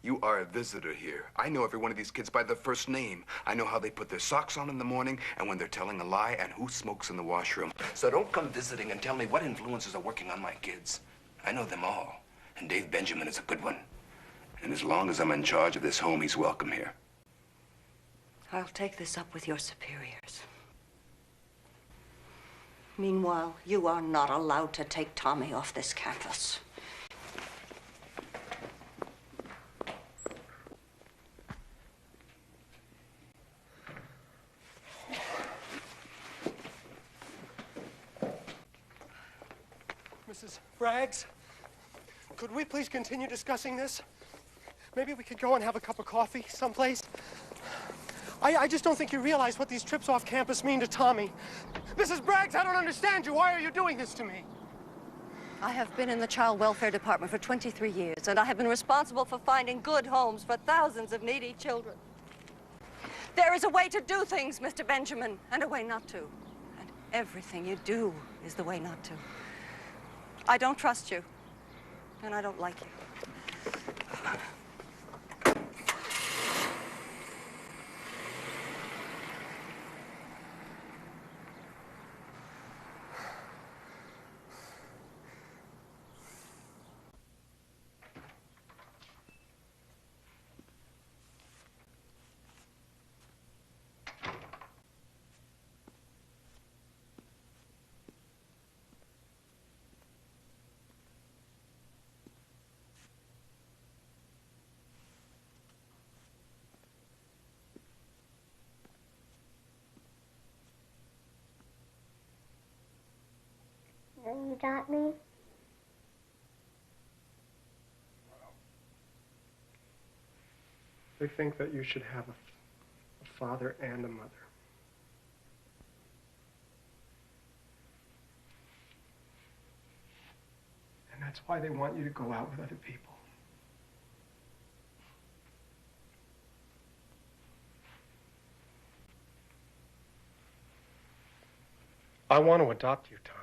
You are a visitor here. I know every one of these kids by their first name. I know how they put their socks on in the morning and when they're telling a lie and who smokes in the washroom. So don't come visiting and tell me what influences are working on my kids. I know them all, and Dave Benjamin is a good one. And as long as I'm in charge of this home, he's welcome here. I'll take this up with your superiors. Meanwhile, you are not allowed to take Tommy off this campus. Mrs. Braggs, could we please continue discussing this? Maybe we could go and have a cup of coffee someplace. I just don't think you realize what these trips off campus mean to Tommy. Mrs. Braggs, I don't understand you. Why are you doing this to me? I have been in the child welfare department for 23 years, and I have been responsible for finding good homes for thousands of needy children. There is a way to do things, Mr. Benjamin, and a way not to. And everything you do is the way not to. I don't trust you, and I don't like you. You got me? They think that you should have a father and a mother. And that's why they want you to go out with other people. I want to adopt you, Tommy.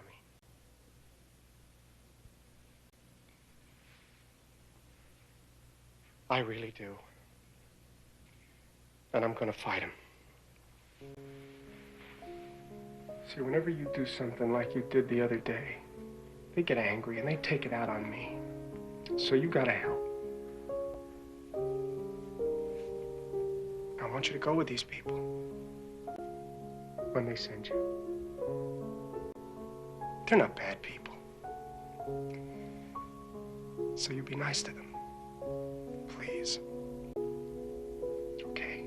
I really do. And I'm going to fight him. See, whenever you do something like you did the other day, they get angry and they take it out on me. So you gotta help. I want you to go with these people when they send you. They're not bad people. So you be nice to them. Please. Okay?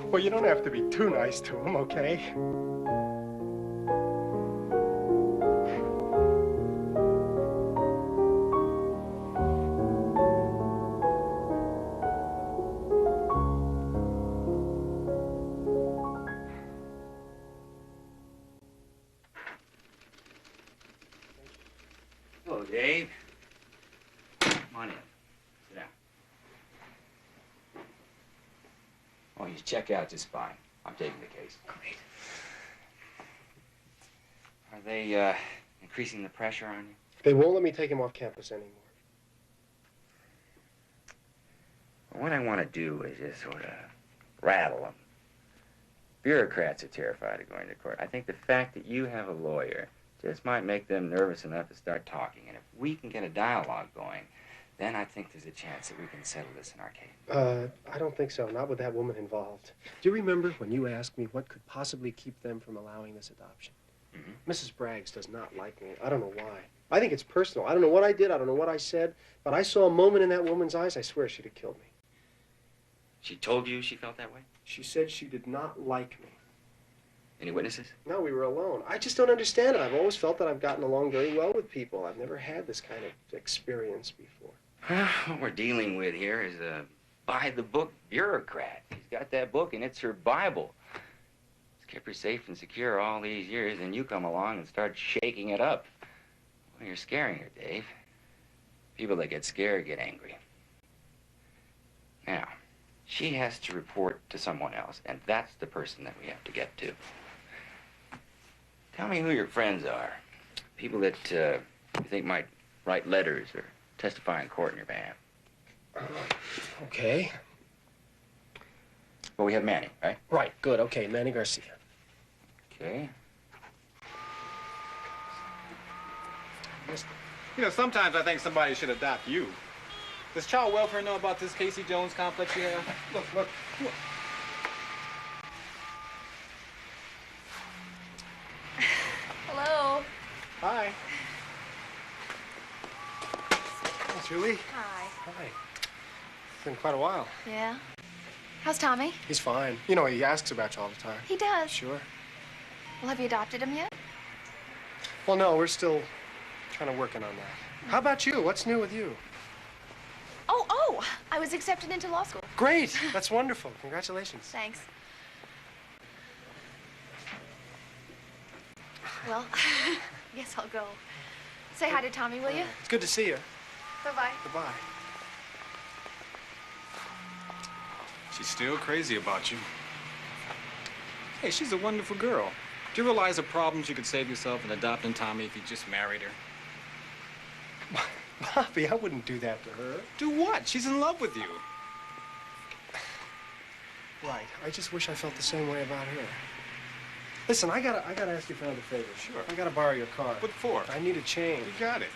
Well, you don't have to be too nice to them, okay? Hello, Dave. Come on in. Sit down. Oh, you check out just fine. I'm taking the case. Great. Are they increasing the pressure on you? They won't let me take him off campus anymore. What I want to do is just sort of rattle them. Bureaucrats are terrified of going to court. I think the fact that you have a lawyer just might make them nervous enough to start talking. And if we can get a dialogue going, then I think there's a chance that we can settle this in our case. I don't think so. Not with that woman involved. Do you remember when you asked me what could possibly keep them from allowing this adoption? Mrs. Braggs does not like me. I don't know why. I think it's personal. I don't know what I did. I don't know what I said. But I saw a moment in that woman's eyes. I swear she'd have killed me. She told you she felt that way? She said she did not like me. Any witnesses? No, we were alone. I just don't understand it. I've always felt that I've gotten along very well with people. I've never had this kind of experience before. What we're dealing with here is a by-the-book bureaucrat. She's got that book, and it's her Bible. It's kept her safe and secure all these years, and you come along and start shaking it up. Well, you're scaring her, Dave. People that get scared get angry. Now, she has to report to someone else, and that's the person that we have to get to. Tell me who your friends are. People that you think might write letters or testify in court on your behalf. Okay. Well, we have Manny, right? Right, good. Okay, Manny Garcia. Okay. You know, sometimes I think somebody should adopt you. Does child welfare know about this Casey Jones complex you have? Look. Hello. Hi. Hey, Julie. Hi. Hi. It's been quite a while. Yeah? How's Tommy? He's fine. You know, he asks about you all the time. He does? Sure. Well, have you adopted him yet? Well, no, we're still kind of working on that. How about you? What's new with you? Oh, I was accepted into law school. Great. That's wonderful. Congratulations. Thanks. Well, I guess I'll go. Say hi to Tommy, will you? It's good to see you. Bye-bye. Goodbye. She's still crazy about you. Hey, she's a wonderful girl. Do you realize the problems you could save yourself in adopting Tommy if you just married her? Bobby, I wouldn't do that to her. Do what? She's in love with you. Right. I just wish I felt the same way about her. Listen, I gotta ask you for another favor. Sure. I gotta borrow your car. What for? I need a change. You got it.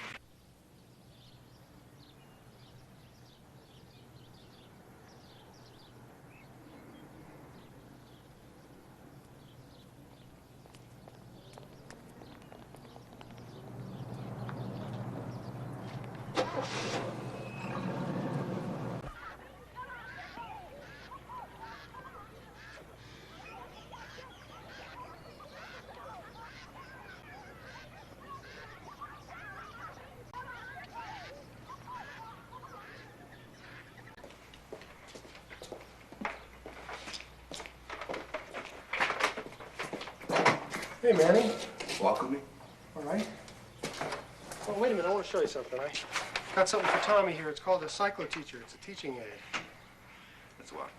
Hey, Manny. Welcome me. All right. Well, wait a minute. I want to show you something. I got something for Tommy here. It's called a cyclo teacher. It's a teaching aid. That's what?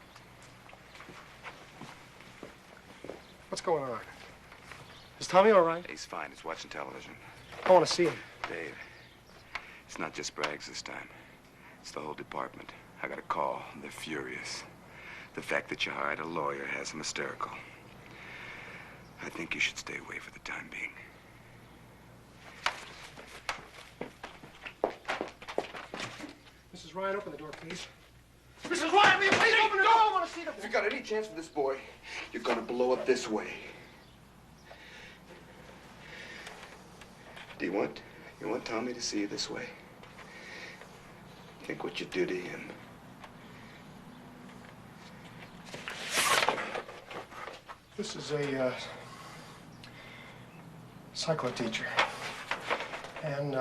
What's going on? Is Tommy all right? He's fine. He's watching television. I want to see him. Dave, it's not just Braggs this time. It's the whole department. I got a call. They're furious. The fact that you hired a lawyer has them hysterical. I think you should stay away for the time being. Mrs. Ryan, open the door, please. Mrs. Ryan, will you please open the door? I want to see the... If you got any chance for this boy, you're gonna blow up this way. Do you want Tommy to see you this way? Think what you do to him. This is a cyclo teacher. And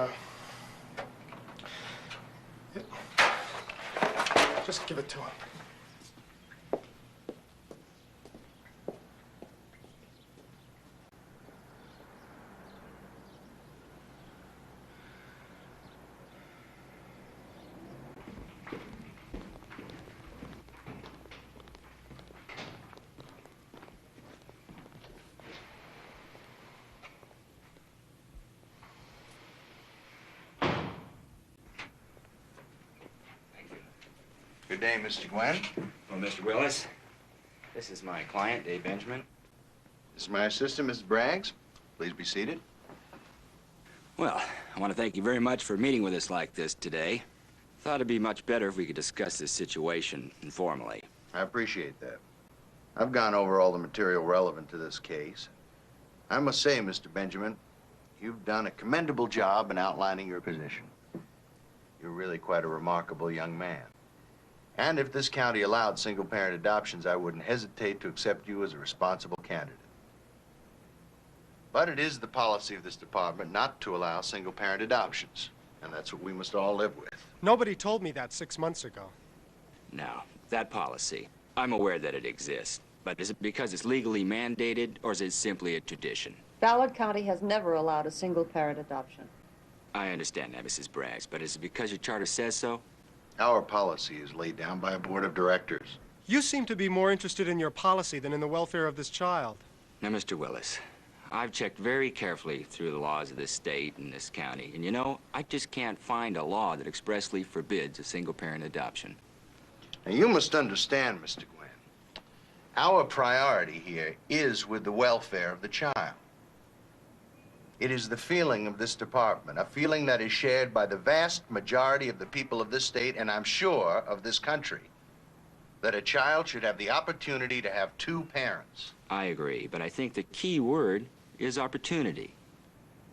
just give it to him. Good day, Mr. Gwen. Well, Mr. Willis, this is my client, Dave Benjamin. This is my assistant, Mrs. Braggs. Please be seated. Well, I want to thank you very much for meeting with us like this today. thought it'd be much better if we could discuss this situation informally. I appreciate that. I've gone over all the material relevant to this case. I must say, Mr. Benjamin, you've done a commendable job in outlining your position. You're really quite a remarkable young man. And if this county allowed single-parent adoptions, I wouldn't hesitate to accept you as a responsible candidate. But it is the policy of this department not to allow single-parent adoptions, and that's what we must all live with. Nobody told me that 6 months ago. Now, that policy, I'm aware that it exists, but is it because it's legally mandated, or is it simply a tradition? Ballard County has never allowed a single-parent adoption. I understand that, Mrs. Braggs, but is it because your charter says so? Our policy is laid down by a board of directors. You seem to be more interested in your policy than in the welfare of this child. Now, Mr. Willis, I've checked very carefully through the laws of this state and this county, and you know, I just can't find a law that expressly forbids a single-parent adoption. Now, you must understand, Mr. Gwynn, our priority here is with the welfare of the child. It is the feeling of this department, a feeling that is shared by the vast majority of the people of this state, and I'm sure of this country, that a child should have the opportunity to have two parents. I agree, but I think the key word is opportunity.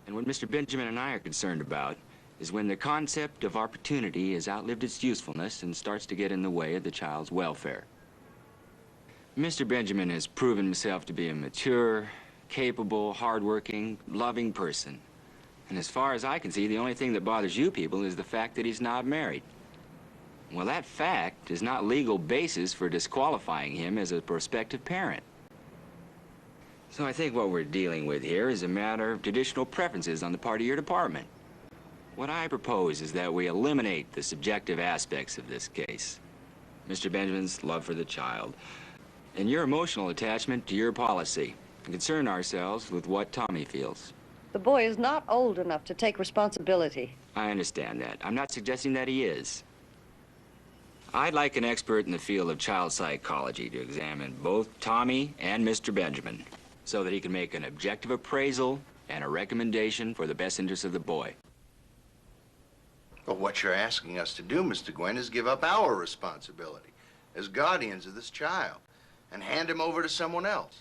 And what Mr. Benjamin and I are concerned about is when the concept of opportunity has outlived its usefulness and starts to get in the way of the child's welfare. Mr. Benjamin has proven himself to be a mature, capable, hardworking, loving person. And as far as I can see, the only thing that bothers you people is the fact that he's not married. Well, that fact is not legal basis for disqualifying him as a prospective parent. So I think what we're dealing with here is a matter of traditional preferences on the part of your department. What I propose is that we eliminate the subjective aspects of this case. Mr. Benjamin's love for the child, and your emotional attachment to your policy, and concern ourselves with what Tommy feels. The boy is not old enough to take responsibility. I understand that. I'm not suggesting that he is. I'd like an expert in the field of child psychology to examine both Tommy and Mr. Benjamin so that he can make an objective appraisal and a recommendation for the best interest of the boy. Well, what you're asking us to do, Mr. Gwynn, is give up our responsibility as guardians of this child and hand him over to someone else.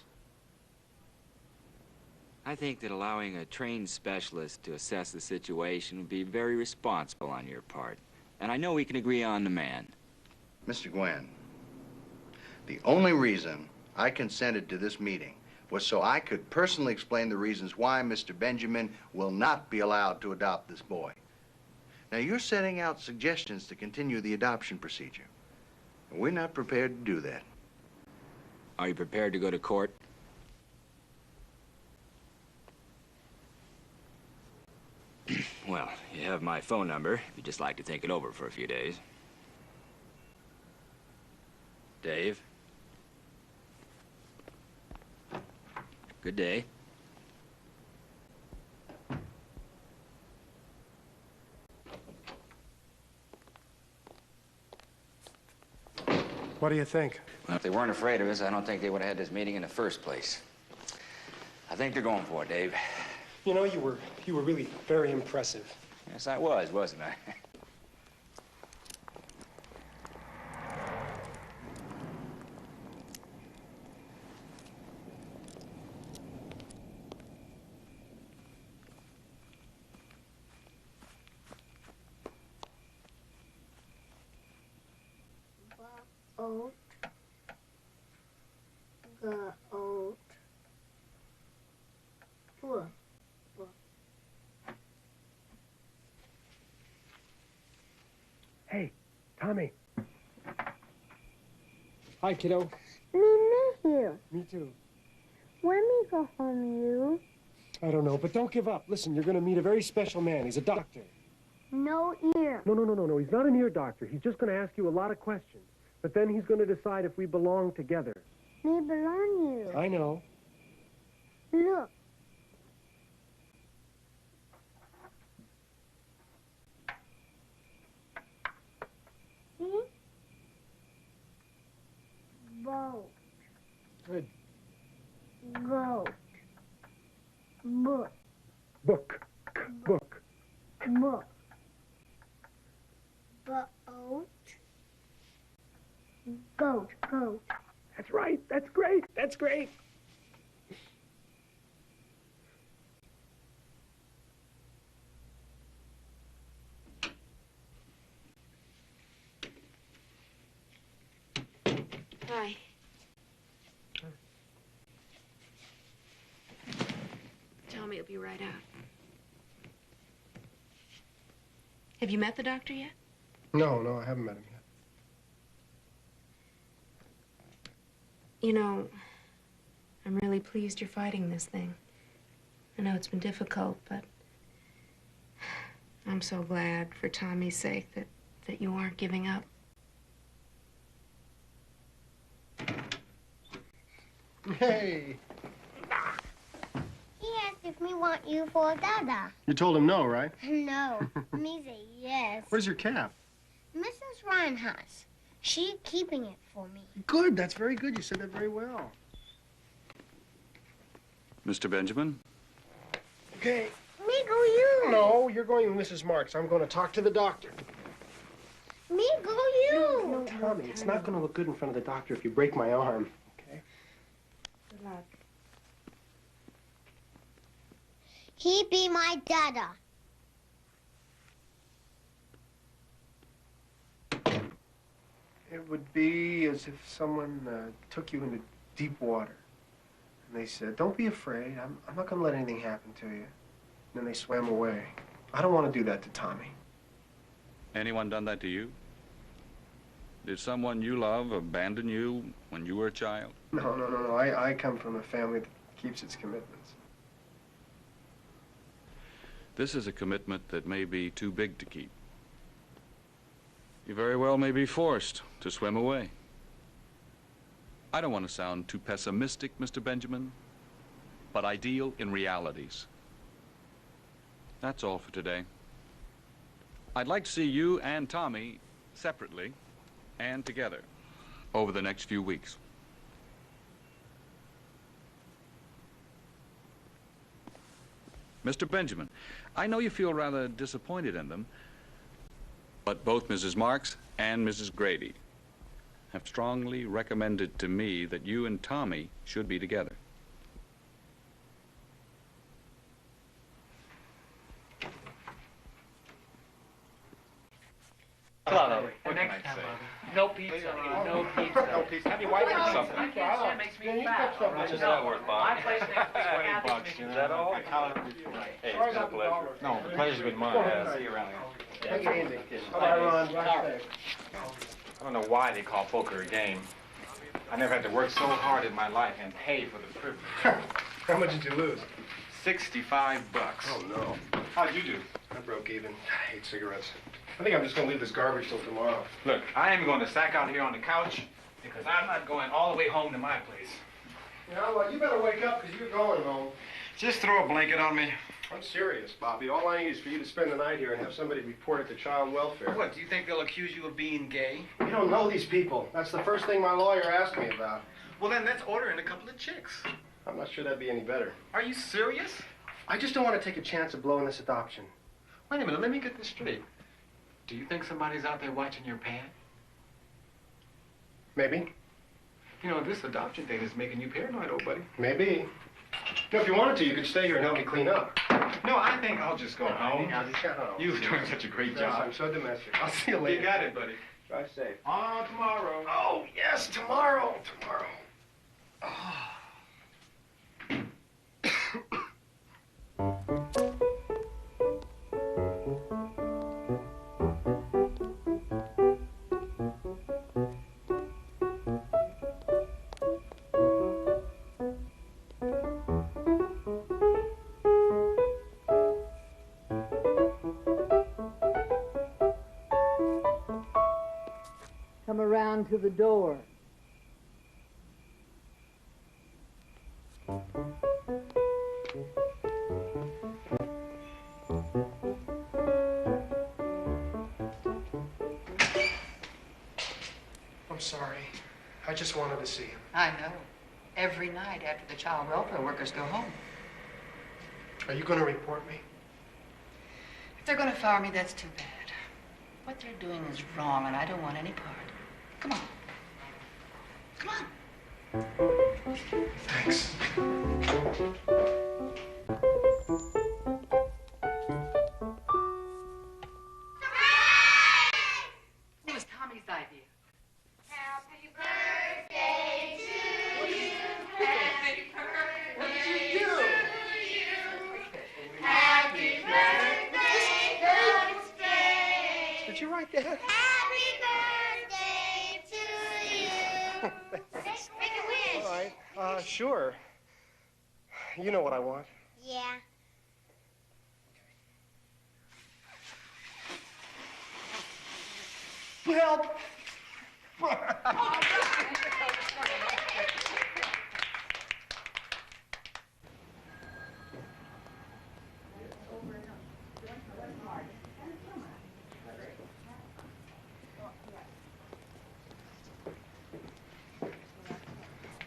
I think that allowing a trained specialist to assess the situation would be very responsible on your part. And I know we can agree on the man. Mr. Gwynn, the only reason I consented to this meeting was so I could personally explain the reasons why Mr. Benjamin will not be allowed to adopt this boy. Now, you're setting out suggestions to continue the adoption procedure. We're not prepared to do that. Are you prepared to go to court? Well, you have my phone number if you'd just like to think it over for a few days. Dave? Good day. What do you think? Well, if they weren't afraid of us, I don't think they would have had this meeting in the first place. I think they're going for it, Dave. You know, you were really very impressive. Yes, I was, wasn't I? Oat. The oat. Poor. Hey, Tommy. Hi, kiddo. Me here. Me too. When we go home, you? I don't know, but don't give up. Listen, you're going to meet a very special man. He's a doctor. No ear. No. He's not an ear doctor. He's just going to ask you a lot of questions. But then he's going to decide if we belong together. Me belong you. I know. Look. See? Boat. Good. Goat. Book. Book. Book. Book. Goat. Goat, goat. That's right. That's great. That's great. Hi. Tommy will be right out. Have you met the doctor yet? No, I haven't met him yet. You know, I'm really pleased you're fighting this thing. I know it's been difficult, but I'm so glad for Tommy's sake that you aren't giving up. Hey. He asked if we want you for a dada. You told him no, right? No. Me say yes. Where's your cap? Mrs. Reinhardt. She keeping it for me. Good. That's very good. You said that very well. Mr. Benjamin? Okay. Me go you. No, you're going with Mrs. Marks. I'm going to talk to the doctor. Me go you. No, Tommy, it's not going to look good in front of the doctor if you break my arm. Okay? Good luck. He be my dada. It would be as if someone took you into deep water. And they said, don't be afraid. I'm not going to let anything happen to you. And then they swam away. I don't want to do that to Tommy. Anyone done that to you? Did someone you love abandon you when you were a child? No. I come from a family that keeps its commitments. This is a commitment that may be too big to keep. You very well may be forced to swim away. I don't want to sound too pessimistic, Mr. Benjamin, but I deal in realities. That's all for today. I'd like to see you and Tommy separately and together over the next few weeks. Mr. Benjamin, I know you feel rather disappointed in them, but both Mrs. Marks and Mrs. Grady have strongly recommended to me that you and Tommy should be together. Hello. Next time, no pizza. No pizza. No pizza. Have your wife eat something. I can't stand it. Makes me fat. How much is that worth, Bob? My place next to $20. Is that all? Hey, it's been a pleasure. No, the pleasure's been mine. See you around here. Take it easy. Bye, Ron. I don't know why they call poker a game. I never had to work so hard in my life and pay for the privilege. How much did you lose? $65. Oh, no. How'd you do? I broke even. I hate cigarettes. I think I'm just going to leave this garbage till tomorrow. Look, I am going to sack out here on the couch because I'm not going all the way home to my place. You know, well, you better wake up because you're going home. Just throw a blanket on me. I'm serious, Bobby. All I need is for you to spend the night here and have somebody report it to child welfare. What, do you think they'll accuse you of being gay? You don't know these people. That's the first thing my lawyer asked me about. Well, then let's order in a couple of chicks. I'm not sure that'd be any better. Are you serious? I just don't want to take a chance of blowing this adoption. Wait a minute, let me get this straight. Do you think somebody's out there watching your pad? Maybe. You know, this adoption thing is making you paranoid, old buddy. Maybe. You know, if you wanted to, you could stay here and help me clean up. No, I think I'll just go home. Home. You're doing such a great Yes, job. I'm so domestic. I'll see you later. You got it, buddy. Drive safe. On tomorrow. Oh, yes, tomorrow. Tomorrow. Oh. Come around to the door. I'm sorry. I just wanted to see him. I know. Every night after the child welfare workers go home. Are you going to report me? If they're going to fire me, that's too bad. What they're doing is wrong, and I don't want any part. Come on. Come on. Thanks. It was Tommy's idea. Happy birthday to you. Happy birthday to you. Happy birthday, birthday. Did you write that? Happy birthday to you. Make a wish. All right. Sure. You know what I want. Yeah. Help!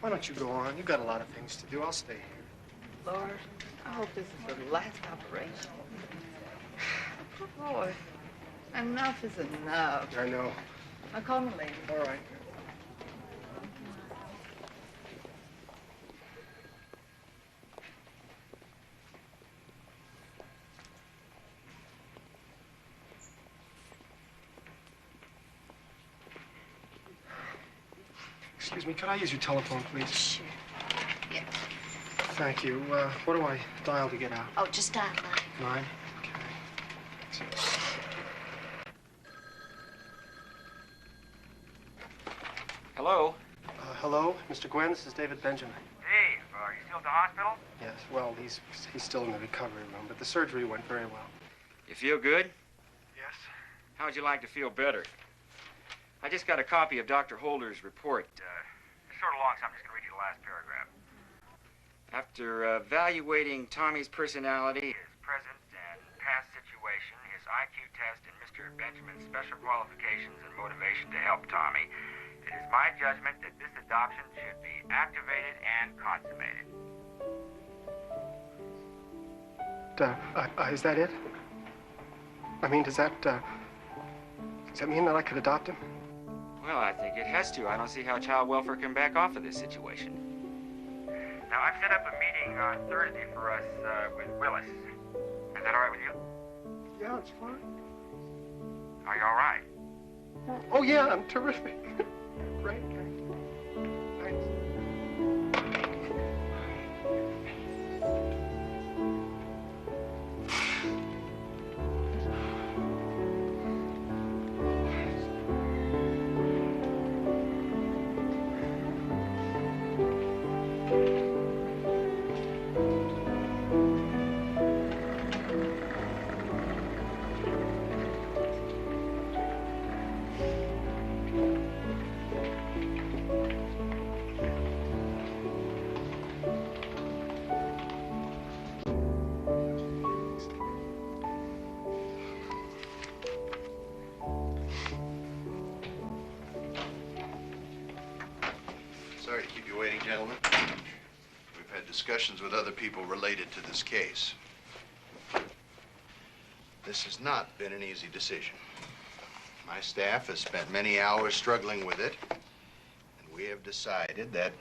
Why don't you go on? You've got a lot of things to do. I'll stay here. Lord, I hope this is the last operation. Poor boy. Enough is enough. I know. I'll call me later. All right. Excuse me, could I use your telephone, please? Sure. Yeah. Thank you. What do I dial to get out? Oh, just dial 9. 9? Okay. Hello? Hello, Mr. Gwynn, this is David Benjamin. Dave, are you still at the hospital? Yes, well, he's still in the recovery room, but the surgery went very well. You feel good? Yes. How would you like to feel better? I just got a copy of Dr. Holder's report. It's sort of long, so I'm just going to read you the last paragraph. After evaluating Tommy's personality, His present and past situation, his IQ test, and Mr. Benjamin's special qualifications and motivation to help Tommy, it is my judgment that this adoption should be activated and consummated. Is that it? I mean, does that mean that I could adopt him? well, I think it has to. I don't see how child welfare can back off of this situation. Now, I've set up a meeting on Thursday for us with Willis. Is that all right with you? Yeah, it's fine. Are you all right? Oh, yeah, I'm terrific. Great. Thanks. Sorry to keep you waiting, gentlemen. We've had discussions with other people related to this case. This has not been an easy decision. My staff has spent many hours struggling with it, and we have decided that,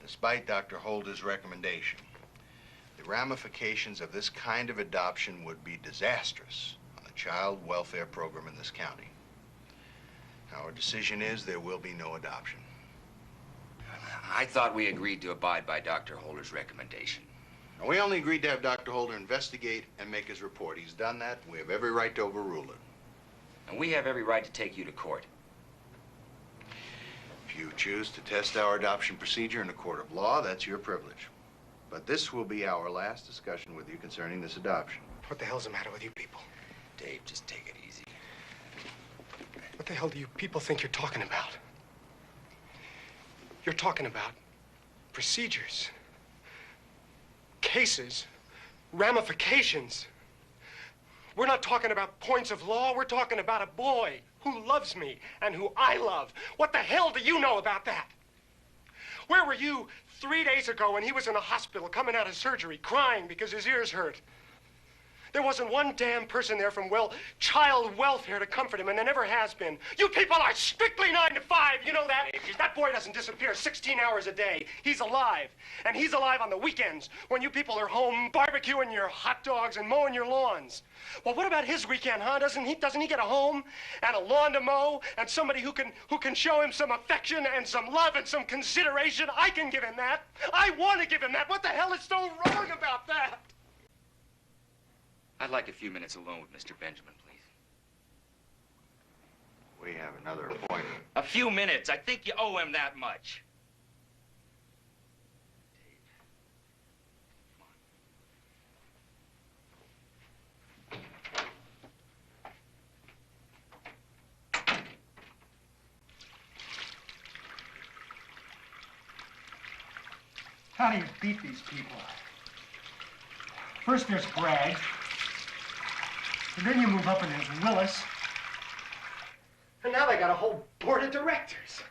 despite Dr. Holder's recommendation, the ramifications of this kind of adoption would be disastrous on the child welfare program in this county. Our decision is there will be no adoption. I thought we agreed to abide by Dr. Holder's recommendation. Now, we only agreed to have Dr. Holder investigate and make his report. He's done that. We have every right to overrule it. And we have every right to take you to court. If you choose to test our adoption procedure in a court of law, that's your privilege. But this will be our last discussion with you concerning this adoption. What the hell's the matter with you people? Dave, just take it easy. What the hell do you people think you're talking about? You're talking about procedures, cases, ramifications. We're not talking about points of law. We're talking about a boy who loves me and who I love. What the hell do you know about that? Where were you 3 days ago when he was in the hospital coming out of surgery crying because his ears hurt? There wasn't one damn person there from, well, child welfare to comfort him, and there never has been. You people are strictly 9 to 5, you know that? That boy doesn't disappear 16 hours a day. He's alive, and he's alive on the weekends when you people are home barbecuing your hot dogs and mowing your lawns. Well, what about his weekend, huh? Doesn't he get a home and a lawn to mow and somebody who can show him some affection and some love and some consideration? I can give him that. I want to give him that. What the hell is so wrong about that? I'd like a few minutes alone with Mr. Benjamin, please. We have another appointment. A few minutes. I think you owe him that much. How do you beat these people? First there's Bragg, and then you move up and there's Willis, and now they got a whole board of directors.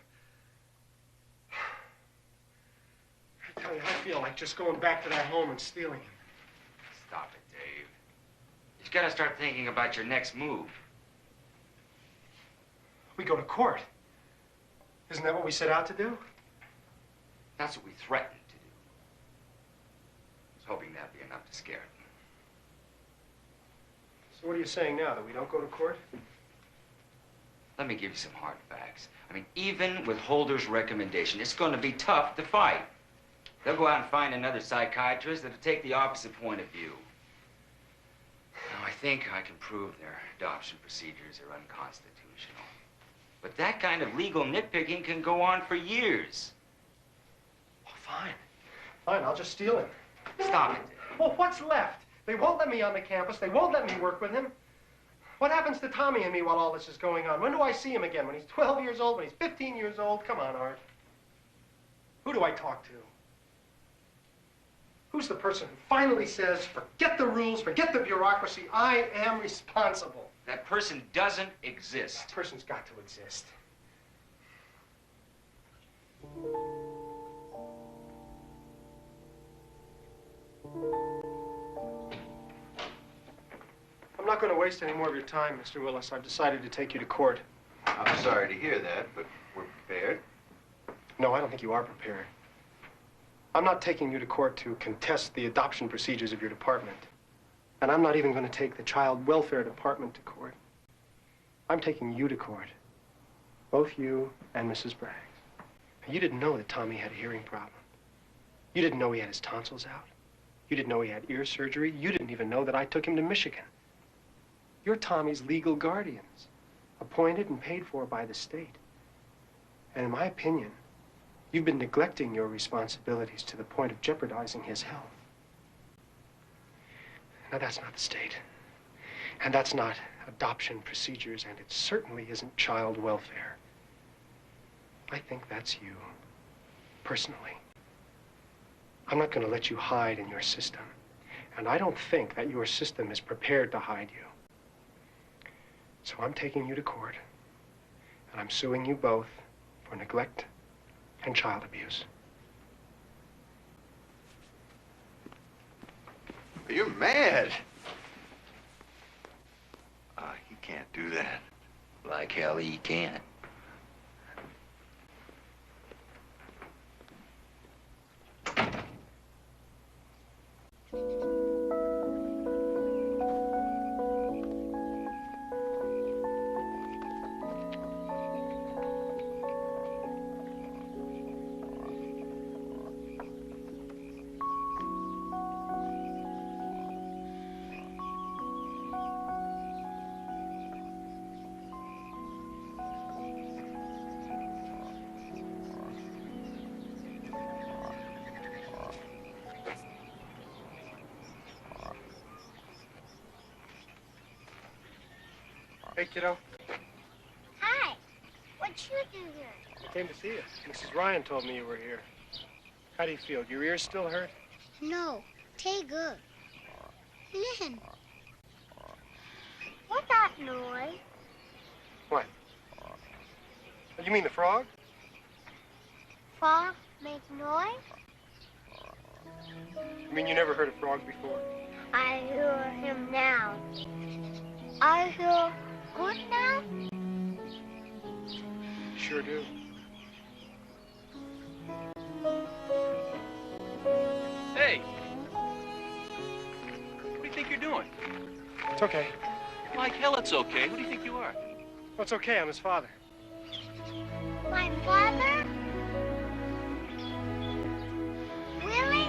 I tell you, I feel like just going back to that home and stealing him. Stop it, Dave. You've got to start thinking about your next move. We go to court. Isn't that what we set out to do? That's what we threatened to do. I was hoping that'd be enough to scare them. So what are you saying now, that we don't go to court? Let me give you some hard facts. I mean, even with Holder's recommendation, it's going to be tough to fight. They'll go out and find another psychiatrist that'll take the opposite point of view. Now, I think I can prove their adoption procedures are unconstitutional. But that kind of legal nitpicking can go on for years. Oh, fine. Fine, I'll just steal him. Stop it. Well, what's left? They won't let me on the campus. They won't let me work with him. What happens to Tommy and me while all this is going on? When do I see him again? When he's 12 years old? When he's 15 years old? Come on, Art. Who do I talk to? Who's the person who finally says, forget the rules, forget the bureaucracy, I am responsible? That person doesn't exist. That person's got to exist. I'm not going to waste any more of your time, Mr. Willis. I've decided to take you to court. I'm sorry to hear that, but we're prepared. No, I don't think you are prepared. I'm not taking you to court to contest the adoption procedures of your department. And I'm not even going to take the child welfare department to court. I'm taking you to court. Both you and Mrs. Bragg. You didn't know that Tommy had a hearing problem. You didn't know he had his tonsils out. You didn't know he had ear surgery. You didn't even know that I took him to Michigan. You're Tommy's legal guardians, appointed and paid for by the state. And in my opinion, you've been neglecting your responsibilities to the point of jeopardizing his health. Now, that's not the state. And that's not adoption procedures, and it certainly isn't child welfare. I think that's you, personally. I'm not going to let you hide in your system. And I don't think that your system is prepared to hide you. So I'm taking you to court, and I'm suing you both for neglect and child abuse. You're mad. He can't do that. Like hell he can. Hey, kiddo. Hi. What you do here? I came to see you. Mrs. Ryan told me you were here. How do you feel? Your ears still hurt? No. Take good. Listen. What's that noise? What? You mean the frog? Frog make noise? You mean you never heard of frogs before? I hear him now. I feel good now? Sure do. Hey! What do you think you're doing? It's okay. Like hell it's okay. Who do you think you are? Well, it's okay. I'm his father. My father? Really?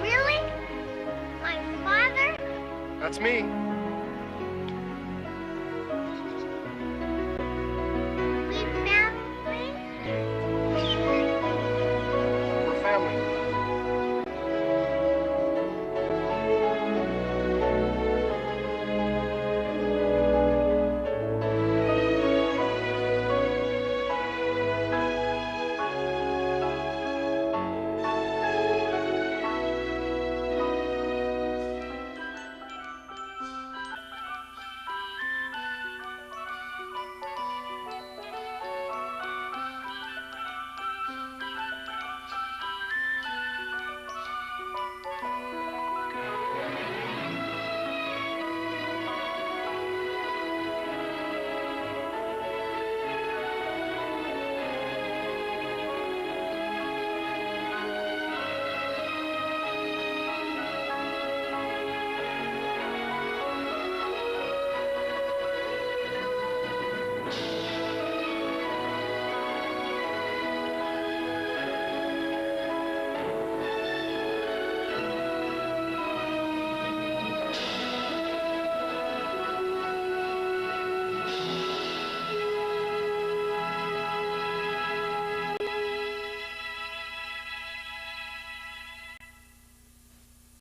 Really? My father? That's me.